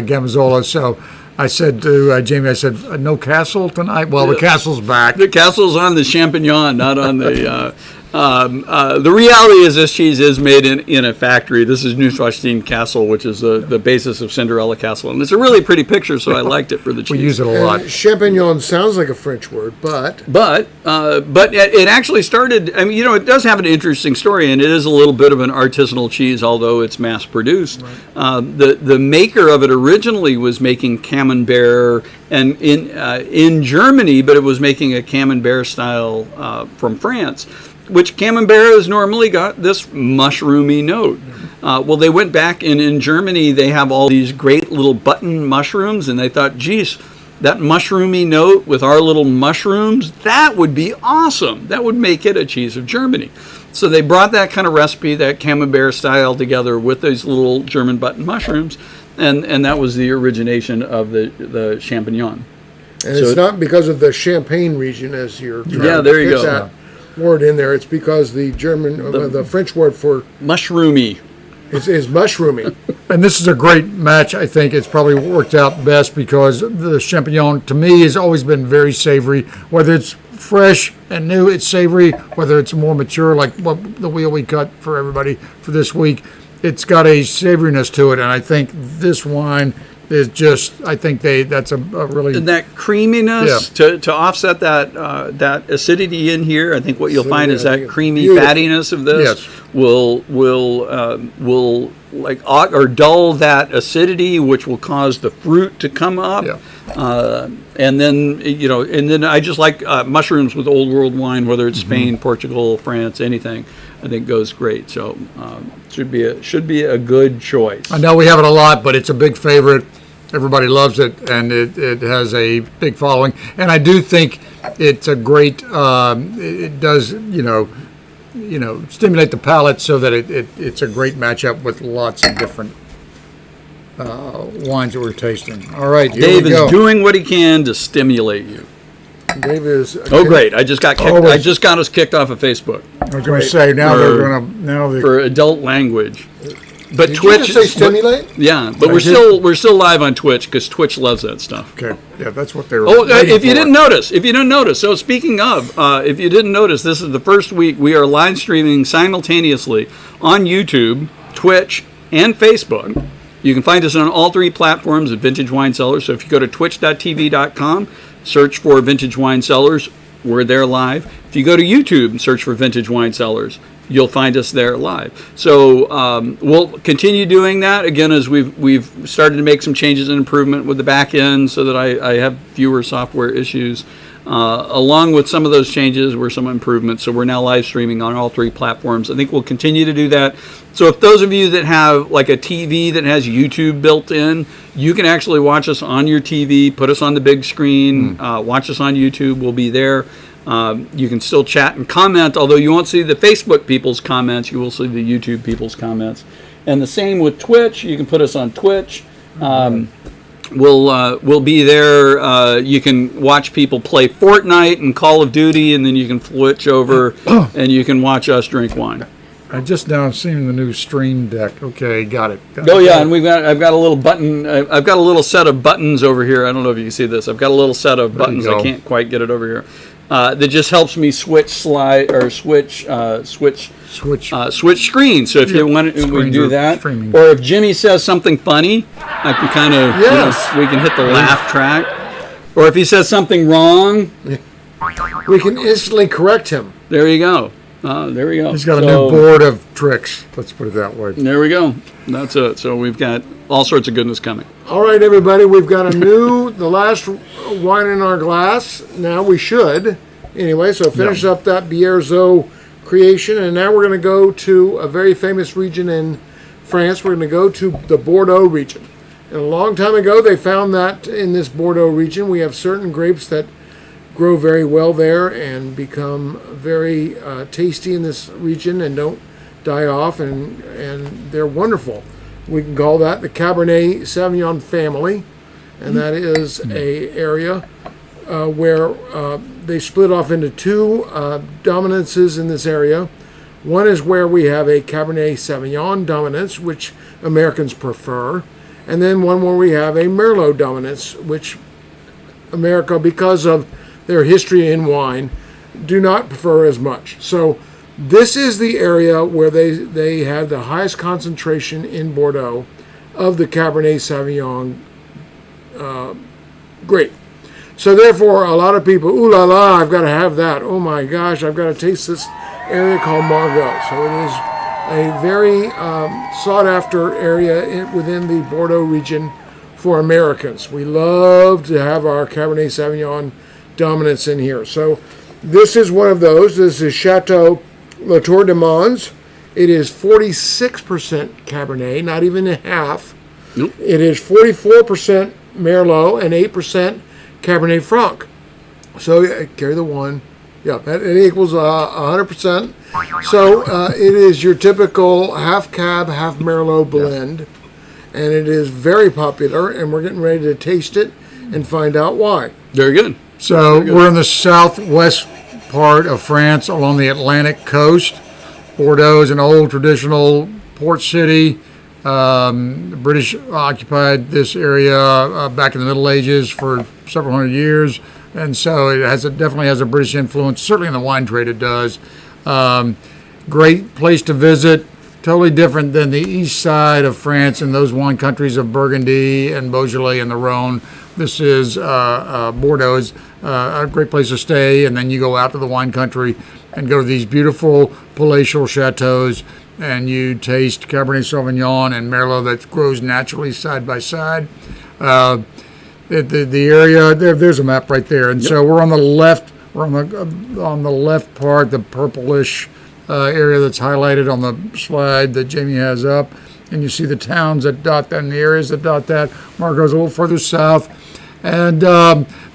Gamazzola. So I said to Jamie, no castle tonight. Well, the castle's back. The castle's on the Champignon, not on the. The reality is this cheese is made in a factory. This is Neuschwanstein Castle, which is the basis of Cinderella Castle. And it's a really pretty picture, so I liked it for the cheese. We use it a lot. Champignon sounds like a French word, but it actually started, it does have an interesting story, and it is a little bit of an artisanal cheese, although it's mass-produced. Right. The maker of it originally was making Camembert and in Germany, but it was making a Camembert style from France, which Camembert has normally got this mushroomy note. Well, they went back, and in Germany, they have all these great little button mushrooms, and they thought, geez, that mushroomy note with our little mushrooms, that would be awesome. That would make it a cheese of Germany. So they brought that kind of recipe, that Camembert style, together with those little German button mushrooms, and that was the origination of the Champignon. And it's not because of the Champagne region, as you're trying to there you fit go. That word in there. It's because the the French word for mushroomy is mushroomy. And this is a great match. I think it's probably worked out best because the Champignon, to me, has always been very savory. Whether it's fresh and new, it's savory. Whether it's more mature, like the wheel we cut for everybody for this week, it's got a savoriness to it. And I think this wine is just, I think that's a really... And that creaminess to offset that acidity in here, I think what you'll find is that creamy fattiness of this will or dull that acidity, which will cause the fruit to come up. Yeah. And then I just like mushrooms with Old World wine, whether it's Spain, Portugal, France, anything. I think goes great. So should be a good choice. I know we have it a lot, but it's a big favorite. Everybody loves it, and it has a big following. And I do think it's a great. It does stimulate the palate so that it's a great matchup with lots of different wines that we're tasting. All right, here Dave we go. is doing what he can to stimulate you. Dave is. Oh, great! I just got kicked. Always. I just got us kicked off of Facebook I was going to say for adult language. But Did Twitch, you just say stimulate? yeah. But we're still live on Twitch because Twitch loves that stuff. Okay, yeah, that's what they were. Oh, waiting if you for. didn't notice. So speaking of, if you didn't notice, this is the first week we are live streaming simultaneously on YouTube, Twitch, and Facebook. You can find us on all three platforms at Vintage Wine Cellars. So if you go to twitch.tv.com, search for Vintage Wine Cellars, we're there live. If you go to YouTube and search for Vintage Wine Cellars, you'll find us there live. So we'll continue doing that again as we've started to make some changes and improvement with the back end, so that I have fewer software issues. Along with some of those changes were some improvements. So we're now live streaming on all three platforms. I think we'll continue to do that. So if those of you that have like a TV that has YouTube built in, you can actually watch us on your TV, put us on the big screen, watch us on YouTube. We'll be there. You can still chat and comment, although you won't see the Facebook people's comments. You will see the YouTube people's comments. And the same with Twitch. You can put us on Twitch. We'll be there. You can watch people play Fortnite and Call of Duty, and then you can switch over and you can watch us drink wine. I just now seen the new Stream Deck. Okay, got it. Oh yeah, and I've got a little button. I've got a little set of buttons over here. I don't know if you can see this. I've got a little set of buttons. I can't quite get it over here. That just helps me switch screens. So if you want to, we do that. Streaming. Or if Jimmy says something funny, I can kind of we can hit the laugh track. Or if he says something wrong, We can instantly correct him. there you go. There we go. He's got a new board of tricks. Let's put it that way. There we go. That's it. So we've got all sorts of goodness coming. All right, everybody, we've got the last wine in our glass. Now we should. Anyway, so finish up that Bierzo creation, and now we're going to go to a very famous region in France. We're going to go to the Bordeaux region. And a long time ago, they found that in this Bordeaux region, we have certain grapes that grow very well there and become very tasty in this region and don't die off, and they're wonderful. We can call that the Cabernet Sauvignon family, and that is a area where they split off into two dominances in this area. One is where we have a Cabernet Sauvignon dominance, which Americans prefer, and then one where we have a Merlot dominance, which America, because of their history in wine, do not prefer as much. So this is the area where they have the highest concentration in Bordeaux of the Cabernet Sauvignon grape. So therefore, a lot of people, ooh la la, I've got to have that. Oh my gosh, I've got to taste this area called Margaux. So it is a very sought after area within the Bordeaux region for Americans. We love to have our Cabernet Sauvignon dominance in here. So this is one of those. This is Chateau Latour de Mons. It is 46% Cabernet, not even a half. Nope. It is 44% Merlot and 8% Cabernet Franc. So carry the one. Yeah, it equals 100%. So it is your typical half Cab, half Merlot blend. And it is very popular, and we're getting ready to taste it and find out why. Very good. So we're in the southwest part of France along the Atlantic coast. Bordeaux is an old traditional port city. The British occupied this area back in the Middle Ages for several hundred years, and so it definitely has a British influence. Certainly in the wine trade it does. Great place to visit. Totally different than the east side of France and those wine countries of Burgundy and Beaujolais and the Rhone. This is Bordeaux is a great place to stay, and then you go out to the wine country and go to these beautiful palatial chateaus and you taste Cabernet Sauvignon and Merlot that grows naturally side by side. The area there's a map right there, and so we're on the left. We're on the left part, the purplish area that's highlighted on the slide that Jamie has up, and you see the towns that dot that and the areas that dot that. Margot's a little further south, and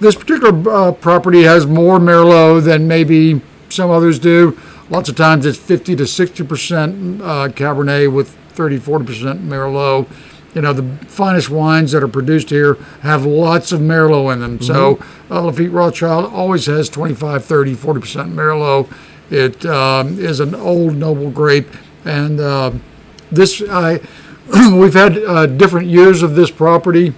this particular property has more Merlot than maybe some others do. Lots of times it's 50 to 60% Cabernet with 30-40% Merlot. You know, the finest wines that are produced here have lots of Merlot in them. So Lafite Rothschild always has 25, 30, 40% Merlot. It is an old noble grape, and we've had different years of this property.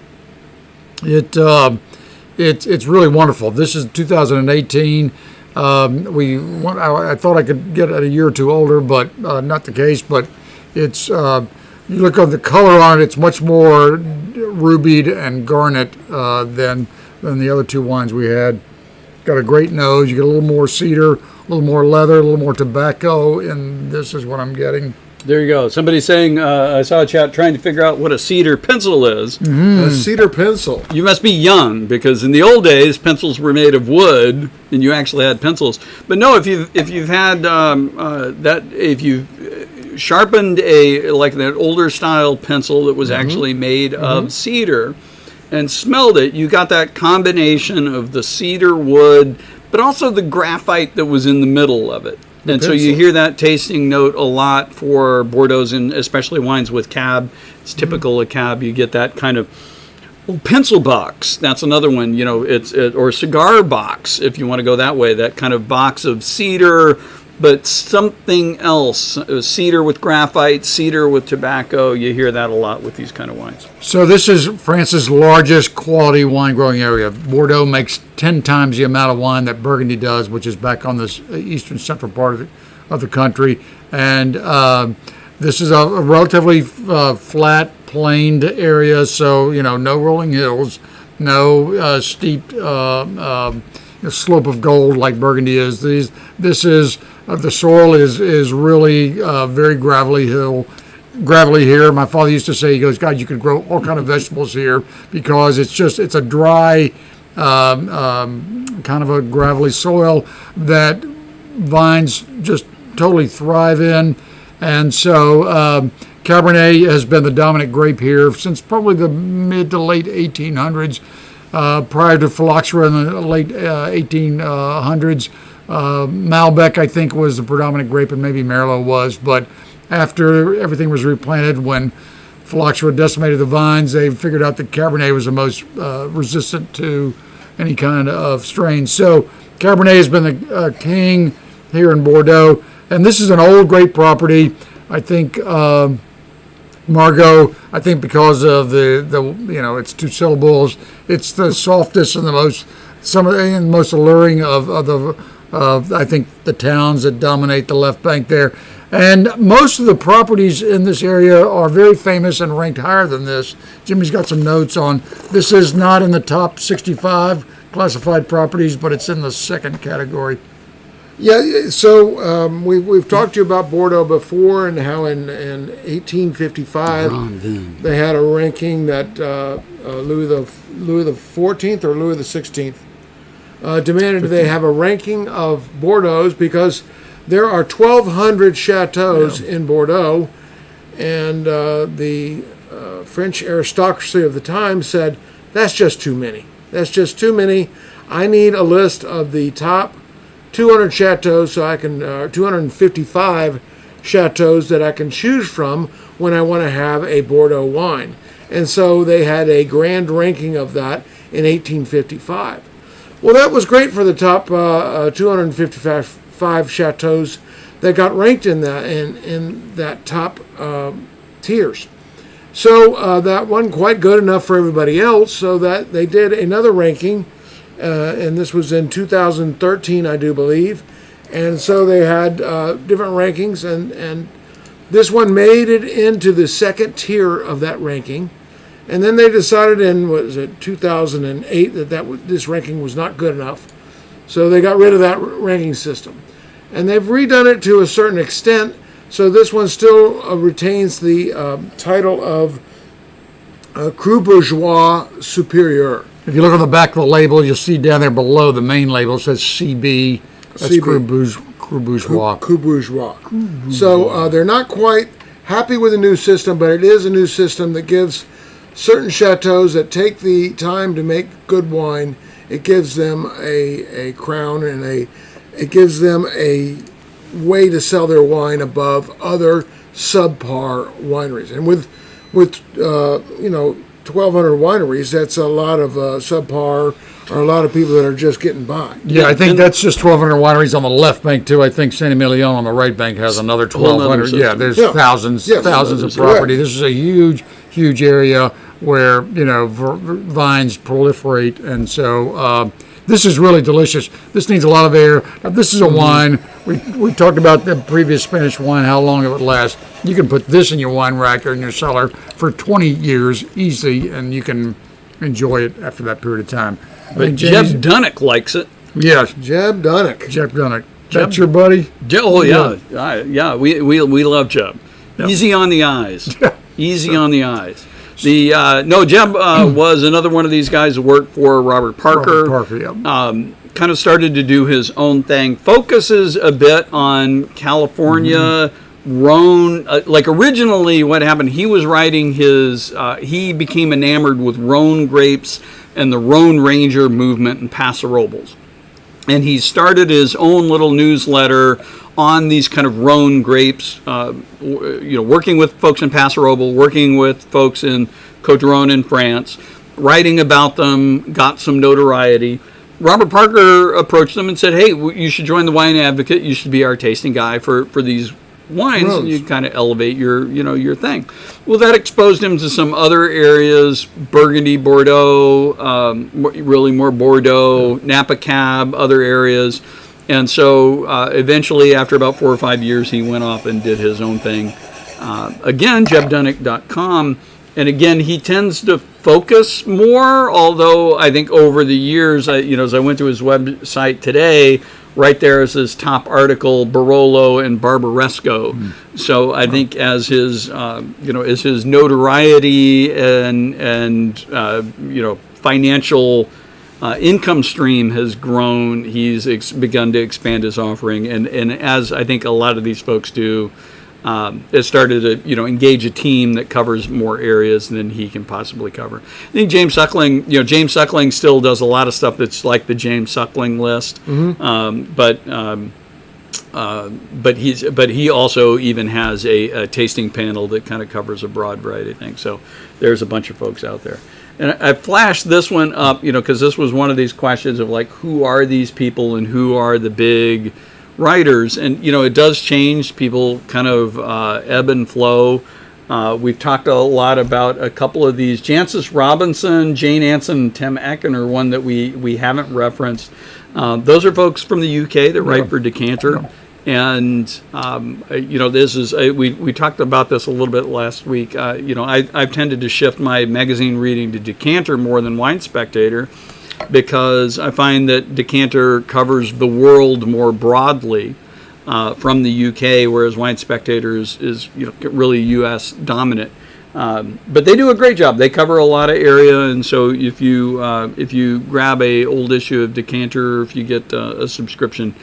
It's really wonderful. This is 2018. I thought I could get it a year or two older, but not the case. But it's you look at the color on it; it's much more rubied and garnet than the other two wines we had. Got a great nose. You get a little more cedar, a little more leather, a little more tobacco, and this is what I'm getting. There you go. Somebody's saying, I saw a chat trying to figure out what a cedar pencil is. A cedar pencil. You must be young, because in the old days, pencils were made of wood, and you actually had pencils. But no, if you've had if you've sharpened like an older style pencil that was actually made of cedar, and smelled it, you got that combination of the cedar wood, but also the graphite that was in the middle of it. And so you hear that tasting note a lot for Bordeaux's, and especially wines with Cab. It's typical of Cab. You get that kind of pencil box. That's another one. You know, or cigar box, if you want to go that way. That kind of box of cedar, but something else. Cedar with graphite, cedar with tobacco. You hear that a lot with these kind of wines. So this is France's largest quality wine growing area. Bordeaux makes 10 times the amount of wine that Burgundy does, which is back on this eastern central part of the country. And this is a relatively flat, planed area, so no rolling hills, no steep slope of gold like Burgundy is. This is the soil is really very gravelly here. My father used to say, he goes, God, you could grow all kind of vegetables here, because it's a dry, kind of a gravelly soil that vines just totally thrive in. And so Cabernet has been the dominant grape here since probably the mid to late 1800s. Prior to phylloxera in the late 1800s, Malbec, I think, was the predominant grape, and maybe Merlot was. But after everything was replanted, when phylloxera decimated the vines, they figured out that Cabernet was the most resistant to any kind of strain. So Cabernet has been the king here in Bordeaux, and this is an old grape property. I think Margot, I think because of the it's two syllables, it's the softest and the most alluring of I think the towns that dominate the left bank there. And most of the properties in this area are very famous and ranked higher than this. Jimmy's got some notes on this. Is not in the top 65 classified properties, but it's in the second category. Yeah, so we've talked to you about Bordeaux before, and how in 1855 they had a ranking that Louis the 14th or Louis the 16th demanded they have a ranking of Bordeaux's, because there are 1,200 chateaus in Bordeaux, and the French aristocracy of the time said, that's just too many. That's just too many. I need a list of the top 200 chateaus, so I can 255 chateaus that I can choose from when I want to have a Bordeaux wine. And so they had a grand ranking of that in 1855. Well, that was great for the top 255 chateaus that got ranked in that top tiers. So that wasn't quite good enough for everybody else, so that they did another ranking. And this was in 2013, I do believe. And so they had different rankings, and this one made it into the second tier of that ranking. And then they decided in, 2008 that this ranking was not good enough. So they got rid of that ranking system. And they've redone it to a certain extent, So this one still retains the title of Cru Bourgeois Superior. If you look on the back of the label, you'll see down there below the main label it says CB. That's CB. Cru Bourgeois. Cru Bourgeois. So they're not quite happy with the new system, but it is a new system that gives certain chateaus that take the time to make good wine, it gives them a crown, and it gives them a way to sell their wine above other subpar wineries. And with 1,200 wineries, that's a lot of subpar, or a lot of people that are just getting by. Yeah, I think that's just 1,200 wineries on the left bank too. I think Saint Emilion on the right bank has another Whole nother 1,200. Yeah, system. there's Yeah. thousands Yes. of Correct. property. This is a huge area where vines proliferate, and so this is really delicious. This needs a lot of air. Now, this is a wine. We talked about the previous Spanish wine, how long it would last. You can put this in your wine rack or in your cellar for 20 years easy, and you can enjoy it after that period of time. But Jeb Dunnick likes it. Yes, Jeb Dunnick. Jeb Dunnick. That's your buddy? Oh yeah, we love Jeb. Easy on the eyes. Easy on the eyes. Jeb was another one of these guys who worked for Robert Parker. Robert Parker, yeah. Kind of started to do his own thing. Focuses a bit on California, Rhone. Like originally, what happened? He was writing his. He became enamored with Rhone grapes and the Rhone Ranger movement in Paso Robles. And he started his own little newsletter on these kind of Rhone grapes, working with folks in Paso Robles, working with folks in Côte d'Rône in France, writing about them, got some notoriety. Robert Parker approached them and said, hey, you should join the Wine Advocate. You should be our tasting guy for these wines, and you kind of elevate your thing. Well, that exposed him to some other areas: Burgundy, Bordeaux, really more Bordeaux, Napa Cab, other areas. And so eventually, after about 4 or 5 years, he went off and did his own thing. Again, JebDunnick.com. And again, he tends to focus more, although I think over the years, as I went to his website today, right there is his top article, Barolo and Barbaresco. So I think as his notoriety and financial income stream has grown, he's begun to expand his offering. And as I think a lot of these folks do, it started to engage a team that covers more areas than he can possibly cover. I think James Suckling still does a lot of stuff that's like the James Suckling list, but he also even has a tasting panel that kind of covers a broad variety of things. So there's a bunch of folks out there. And I flashed this one up, because this was one of these questions of like, who are these people and who are the big writers? And it does change. People kind of ebb and flow. We've talked a lot about a couple of these. Jancis Robinson, Jane Anson, and Tim Ecken are one that we haven't referenced. Those are folks from the UK that write for Decanter. And this is we talked about this a little bit last week. I've tended to shift my magazine reading to Decanter more than Wine Spectator, because I find that Decanter covers the world more broadly from the UK, whereas Wine Spectator is really U.S. dominant. But they do a great job. They cover a lot of area, and so if you grab a old issue of Decanter, if you get a subscription,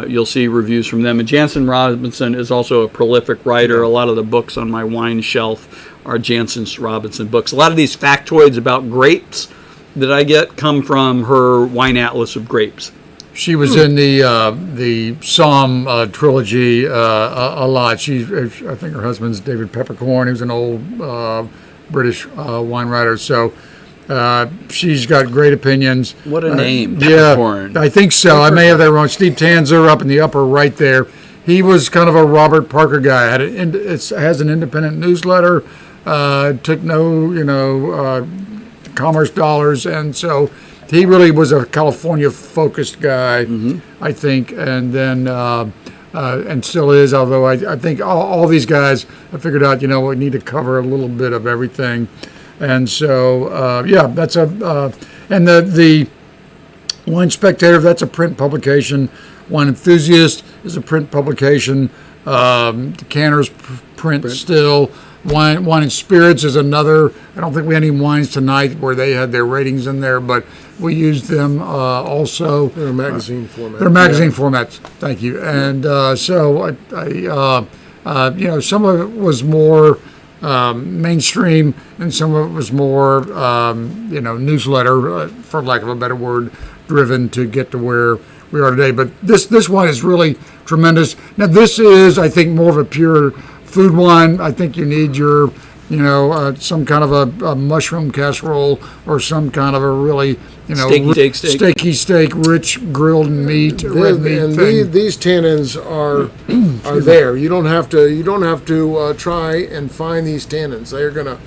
you'll see reviews from them. And Jancis Robinson is also a prolific writer. A lot of the books on my wine shelf are Jancis Robinson books. A lot of these factoids about grapes that I get come from her Wine Atlas of Grapes. She was in the Psalm trilogy a lot. I think her husband's David Peppercorn, who's an old British wine writer. So she's got great opinions. What a name, yeah, Peppercorn. I think so. I may have that wrong. Steve Tanzer up in the upper right there. He was kind of a Robert Parker guy. Has an independent newsletter. Took no commerce dollars, and so he really was a California-focused guy, I think, and then and still is. Although I think all these guys have figured out, we need to cover a little bit of everything, and so that's and the Wine Spectator, that's a print publication. Wine Enthusiast is a print publication. The Canner's print still. Wine and Spirits is another. I don't think we had any wines tonight where they had their ratings in there, but we used them also. They're a magazine format. They're magazine formats. Thank you. And so I some of it was more mainstream, and some of it was more, newsletter, for lack of a better word, driven to get to where we are today. But this wine is really tremendous. Now, this is, I think, more of a pure food wine. I think you need your, some kind of a mushroom casserole or some kind of a really, Steaky steak, rich grilled meat, red meat And thing. these tannins are there. You don't have to try and find these tannins. They're gonna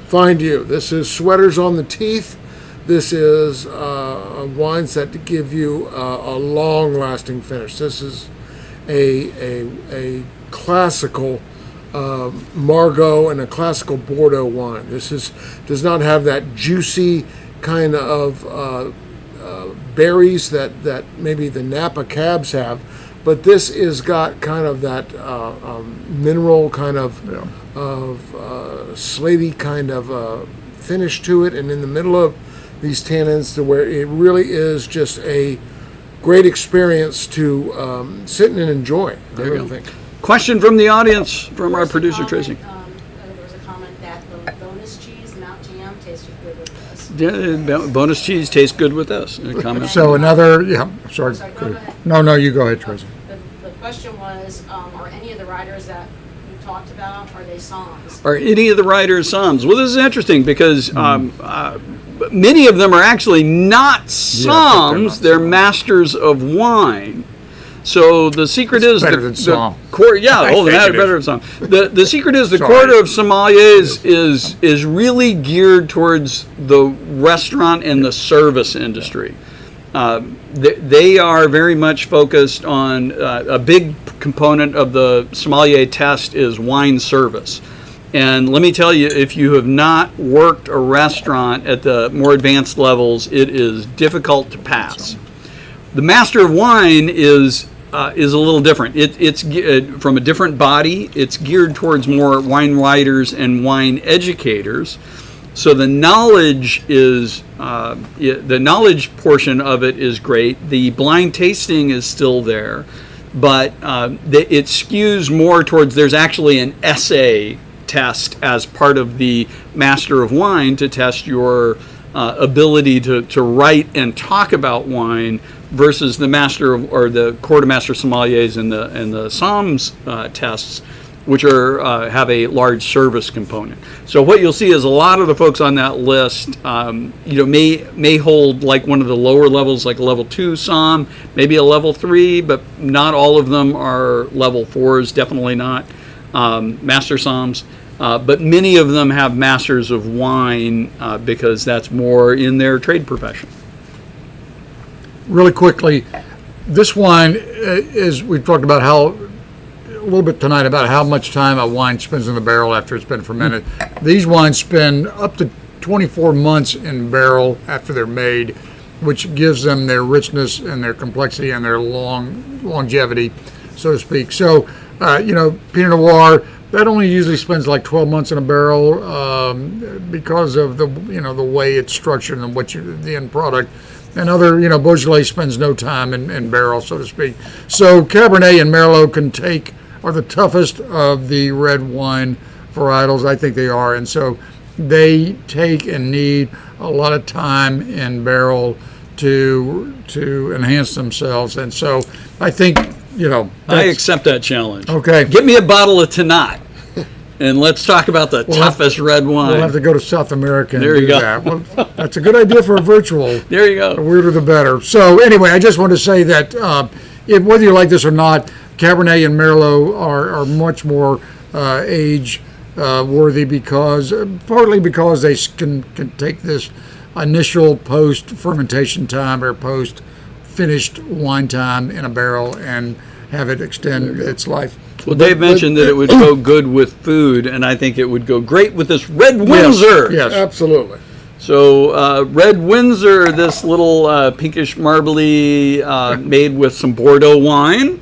find you. This is Sweaters on the Teeth. This is wines that give you a long-lasting finish. This is a classical Margaux and a classical Bordeaux wine. Does not have that juicy kind of berries that maybe the Napa Cabs have, but this is got kind of that mineral kind of slaty kind of finish to it, and in the middle of these tannins, to where it really is just a great experience to sit and enjoy. I really think. Question from the audience from our There was a producer, comment, Tracy. There was a comment that the bonus cheese, Mount Jam, tasted good with us. Yeah, bonus cheese tastes good with us. A comment. So another, sorry. Sorry, go ahead. No, you go ahead, Tracy. The question was, are any of the riders that you talked about, are they Psalms? Are any of the writers Psalms? Well, this is interesting because many of them are actually not Psalms. They're masters of wine. So the secret is better than Psalm. Better than Psalm. The secret is the Court of Sommeliers is really geared towards the restaurant and the service industry. They are very much focused on a big component of the sommelier test is wine service. And let me tell you, if you have not worked a restaurant at the more advanced levels, it is difficult to pass. The Master of Wine is a little different. It's from a different body. It's geared towards more wine writers and wine educators. So the knowledge is the knowledge portion of it is great. The blind tasting is still there, but it skews more towards there's actually an essay test as part of the Master of Wine to test your ability to write and talk about wine versus the Master of, or the Court of Master Sommeliers and the Psalms tests, which are have a large service component. So what you'll see is a lot of the folks on that list, may hold like one of the lower levels, like a level 2 Psalm, maybe a level 3, but not all of them are level 4s. Definitely not Master Psalms. But many of them have Masters of Wine because that's more in their trade profession. Really quickly, this wine is, we've talked about a little bit tonight about how much time a wine spends in the barrel after it's been fermented. These wines spend up to 24 months in barrel after they're made, which gives them their richness and their complexity and their longevity, so to speak. So, Pinot Noir, that only usually spends like 12 months in a barrel because of the way it's structured and the end product. And other, Beaujolais spends no time in barrel, so to speak. So Cabernet and Merlot are the toughest of the red wine varietals. I think they are. And so they take and need a lot of time in barrel to enhance themselves. And so I think, I accept that challenge. Okay. Get me a bottle of Tannat, and let's talk about the toughest red wine. We'll have to go to South America and There you do go. that. Well, that's a good idea for a virtual. There you The go. weirder the better. So anyway, I just want to say that whether you like this or not, Cabernet and Merlot are much more age worthy partly because they can take this initial post fermentation time or post finished wine time in a barrel and have it extend its life. Well, Dave mentioned that it would go good with food, and I think it would go great with this Red Windsor. Yes. Absolutely. So Red Windsor, this little pinkish marbly made with some Bordeaux wine.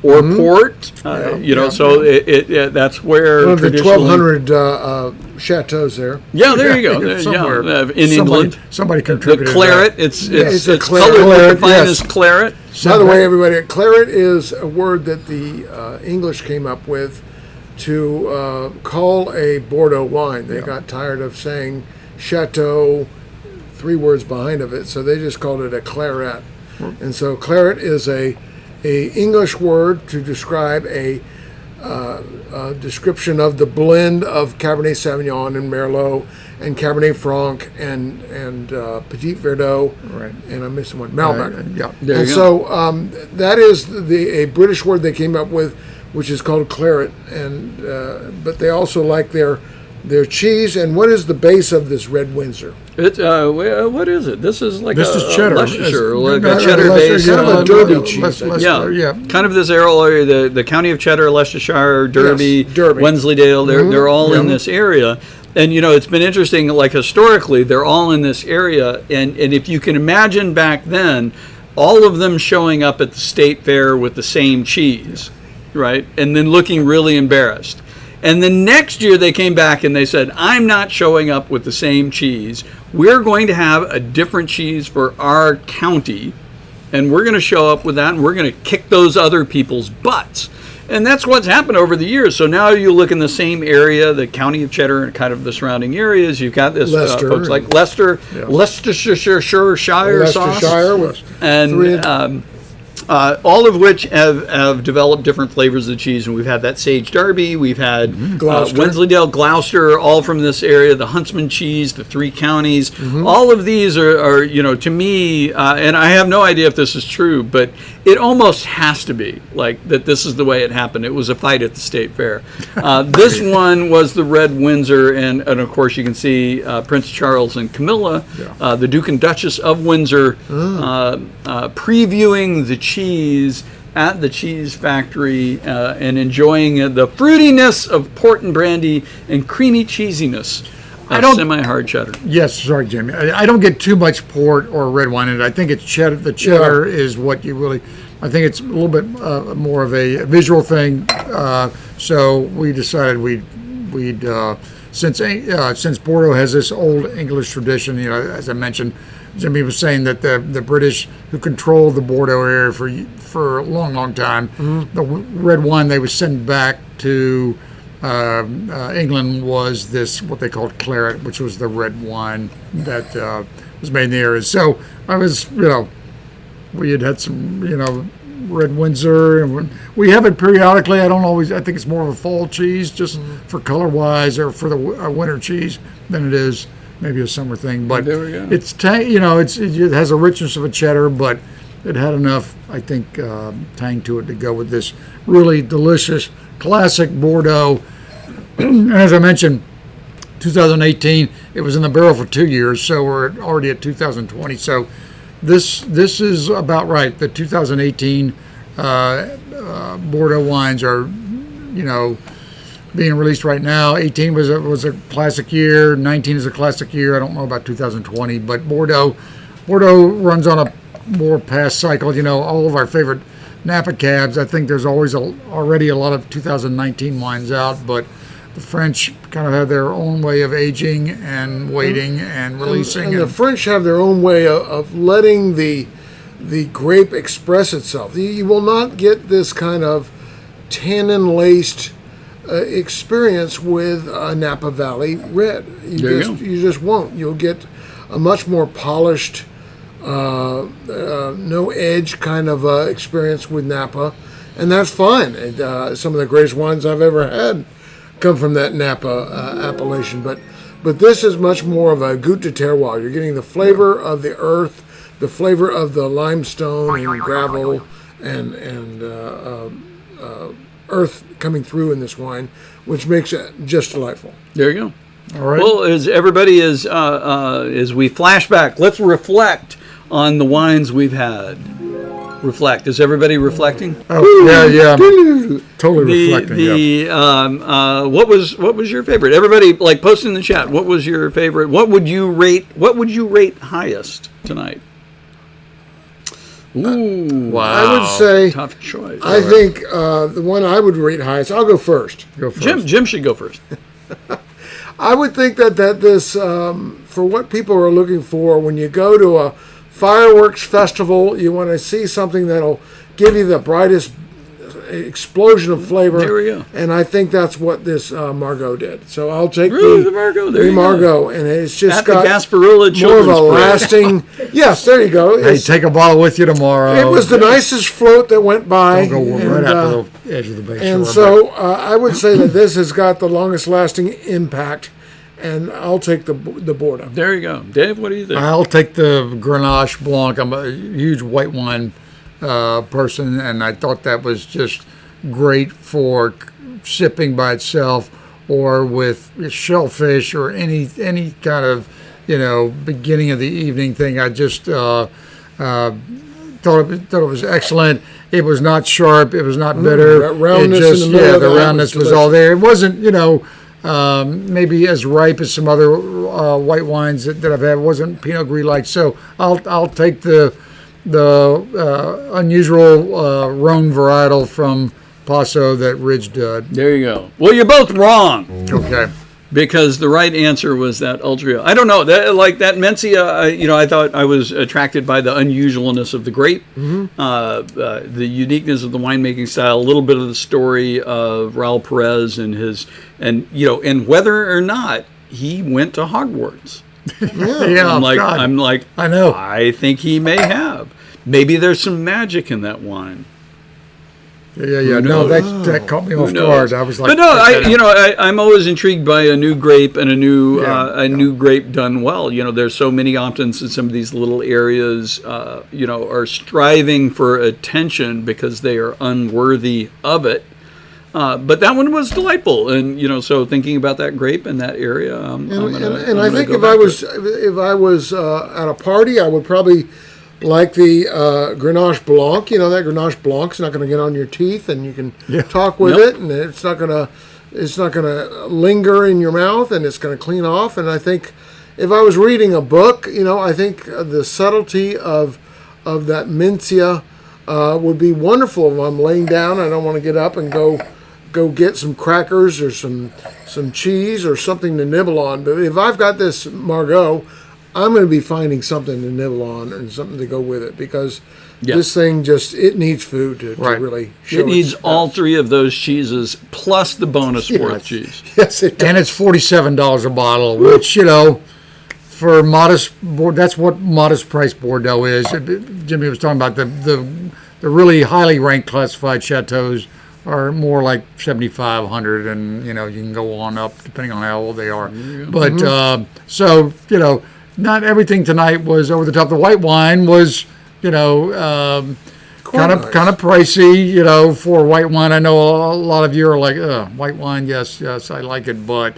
or port. So that's where One of the traditionally- 1,200 chateaus there. Yeah, there you go. Somewhere. In England. Somebody The contributed. claret, that. it's a colored claret, defined yes. as claret. By the way, everybody, claret is a word that the English came up with to call a Bordeaux wine. They got tired of saying chateau, 3 words behind of it, so they just called it a claret. And so claret is a English word to describe a description of the blend of Cabernet Sauvignon and Merlot and Cabernet Franc and Petit Verdot, Right. and I'm missing one, Malbec. Yeah. There And you so that is a British word they came up with, which is called claret. And but they also like their cheese. And what is the base of this Red Windsor? It's what is it? This is like This a is cheddar. Leicestershire, It's- like a no, cheddar Leicester, base. kind of a Derby cheese, Leicester, Yeah, yeah. kind of this area, the county of Cheddar, Leicestershire, Derby, Yes, Derby. Wensleydale. They're all in this area, and it's been interesting. Like historically, they're all in this area, and if you can imagine back then, all of them showing up at the state fair with the same cheese, right, and then looking really embarrassed. And the next year they came back and they said, I'm not showing up with the same cheese. We're going to have a different cheese for our county, and we're going to show up with that, and we're going to kick those other people's butts. And that's what's happened over the years. So now you look in the same area, the county of Cheddar and kind of the surrounding areas, you've got this Leicester. folks like Leicester, Leicestershire sauce, Leicestershire with and three- all of which have developed different flavors of the cheese. And we've had that Sage Derby, we've had Gloucester. Wensleydale, Gloucester, all from this area, the Huntsman cheese, the 3 counties. Mm-hmm. All of these are to me, and I have no idea if this is true, but it almost has to be like that this is the way it happened. It was a fight at the state fair. This one was the Red Windsor, and of course you can see Prince Charles and Camilla, the Duke and Duchess of Windsor, previewing the cheese at the cheese factory and enjoying the fruitiness of port and brandy and creamy cheesiness of semi-hard cheddar. Yes, sorry, Jimmy. I don't get too much port or red wine in it. I think it's cheddar. The cheddar is what you really. I think it's a little bit more of a visual thing. So we decided we'd since Bordeaux has this old English tradition. As I mentioned, Jimmy was saying that the British who controlled the Bordeaux area for a long time, the red wine they would send back to England was this what they called claret, which was the red wine that was made in the area. So I was, we had some, Red Windsor, and we have it periodically. I don't always. I think it's more of a fall cheese, just for color wise, or for the winter cheese than it is maybe a summer thing. But There we go. it's it has a richness of a cheddar, but it had enough, I think, tang to it to go with this really delicious classic Bordeaux. And as I mentioned, 2018, it was in the barrel for 2 years, so we're already at 2020. So this is about right. The 2018 Bordeaux wines are, being released right now. 18 was a classic year. 19 is a classic year. I don't know about 2020, but Bordeaux runs on a more past cycle. All of our favorite Napa cabs. I think there's always already a lot of 2019 wines out, but the French kind of have their own way of aging and waiting and releasing. And the French have their own way of letting the grape express itself. You will not get this kind of tannin-laced experience with a Napa Valley red. You just won't. You'll get a much more polished, no edge kind of experience with Napa, and that's fine. And, some of the greatest wines I've ever had come from that Napa appellation, but this is much more of a goût de terroir. You're getting the flavor of the earth, the flavor of the limestone and gravel and earth coming through in this wine, which makes it just delightful. There you go. All right. Well, as everybody as we flash back, let's reflect on the wines we've had. Reflect. Is everybody reflecting? Oh, yeah, I'm totally reflecting. What was your favorite? Everybody, post in the chat. What was your favorite? What would you rate highest tonight? Ooh, Wow. I would say, tough choice. I think the one I would rate highest, I'll go first. Go first. Jim should go first. I would think that this, for what people are looking for, when you go to a fireworks festival, you want to see something that'll give you the brightest explosion of flavor. There we go. And I think that's what this Margot did. So I'll take Really, the Margot? There the you go. Margot, and it's just At the got Gasparilla more of Children's a Parade. lasting. Yes, there you go. Hey, It's- take a bottle with you tomorrow. it was the nicest float that went by. Don't go and, right after the edge of the bay and shore, so I would say that this has got the longest lasting impact, and I'll take the Bordeaux. There you go. Dave, what do you think? I'll take the Grenache Blanc. I'm a huge white wine person, and I thought that was just great for sipping by itself or with shellfish or any kind of beginning of the evening thing. I just thought it was excellent. It was not sharp. It was not bitter. that roundness it just, in the middle of the that roundness was was all there. It wasn't maybe as ripe as some other white wines that I've had. It wasn't Pinot Gris like. So I'll take the unusual Rhone varietal from Paso that Ridge did. There you go. Well, you're both wrong Okay. because the right answer was that Ultra. I don't know that Mencia. I thought I was attracted by the unusualness of the grape, the uniqueness of the winemaking style, a little bit of the story of Raul Perez and whether or not he went to Hogwarts. Yeah. God. I'm like, I know. I think he may have. Maybe there's some magic in that wine. Yeah. No, that caught me off Who knows? guard. I was like, but no, I'm always intrigued by a new grape and a new grape done well. There's so many options in some of these little areas. Are striving for attention because they are unworthy of it. But that one was delightful, and so thinking about that grape in that area, I think if I was at a party, I would probably like the Grenache Blanc. That Grenache Blanc's not going to get on your teeth, and you can talk with Nope. it, and it's not going to linger in your mouth, and it's going to clean off. And I think if I was reading a book, I think the subtlety of that Mencia would be wonderful if I'm laying down. I don't want to get up and go get some crackers or some cheese or something to nibble on. But if I've got this Margot, I'm going to be finding something to nibble on and something to go with it, because this thing it needs food to really show it needs its all three of those cheeses plus the bonus fourth cheese. Yes, it does. and it's $47 a bottle, which for modest, that's what modest price Bordeaux is. Jimmy was talking about the really highly ranked classified chateaus are more like 7,500, and you can go on up depending on how old they are. But not everything tonight was over the top. The white wine was kind of pricey, for white wine. I know a lot of you are like, white wine, yes, I like it, but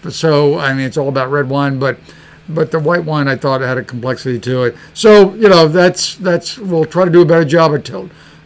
so it's all about red wine, but the white wine I thought had a complexity to it. So that's we'll try to do a better job at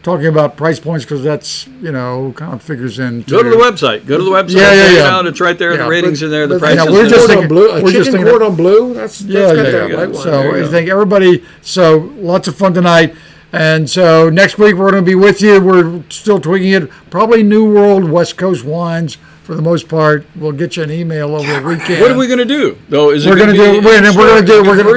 talking about price points, because that's kind of figures in. Go to the website. Go to the website. Yeah. Check it out. It's right there. Yeah, the ratings are there. The But prices. we're are just there. thinking- Blue, we're just chicken thinking- Cordon Bleu. That's got that Yeah. white wine. So There you I go. think everybody. So lots of fun tonight, and so next week we're going to be with you. We're still tweaking it. Probably New World West Coast wines for the most part. We'll get you an email over the weekend. What are we going to do? Though, is it We're gonna going to do. be- We're going to do.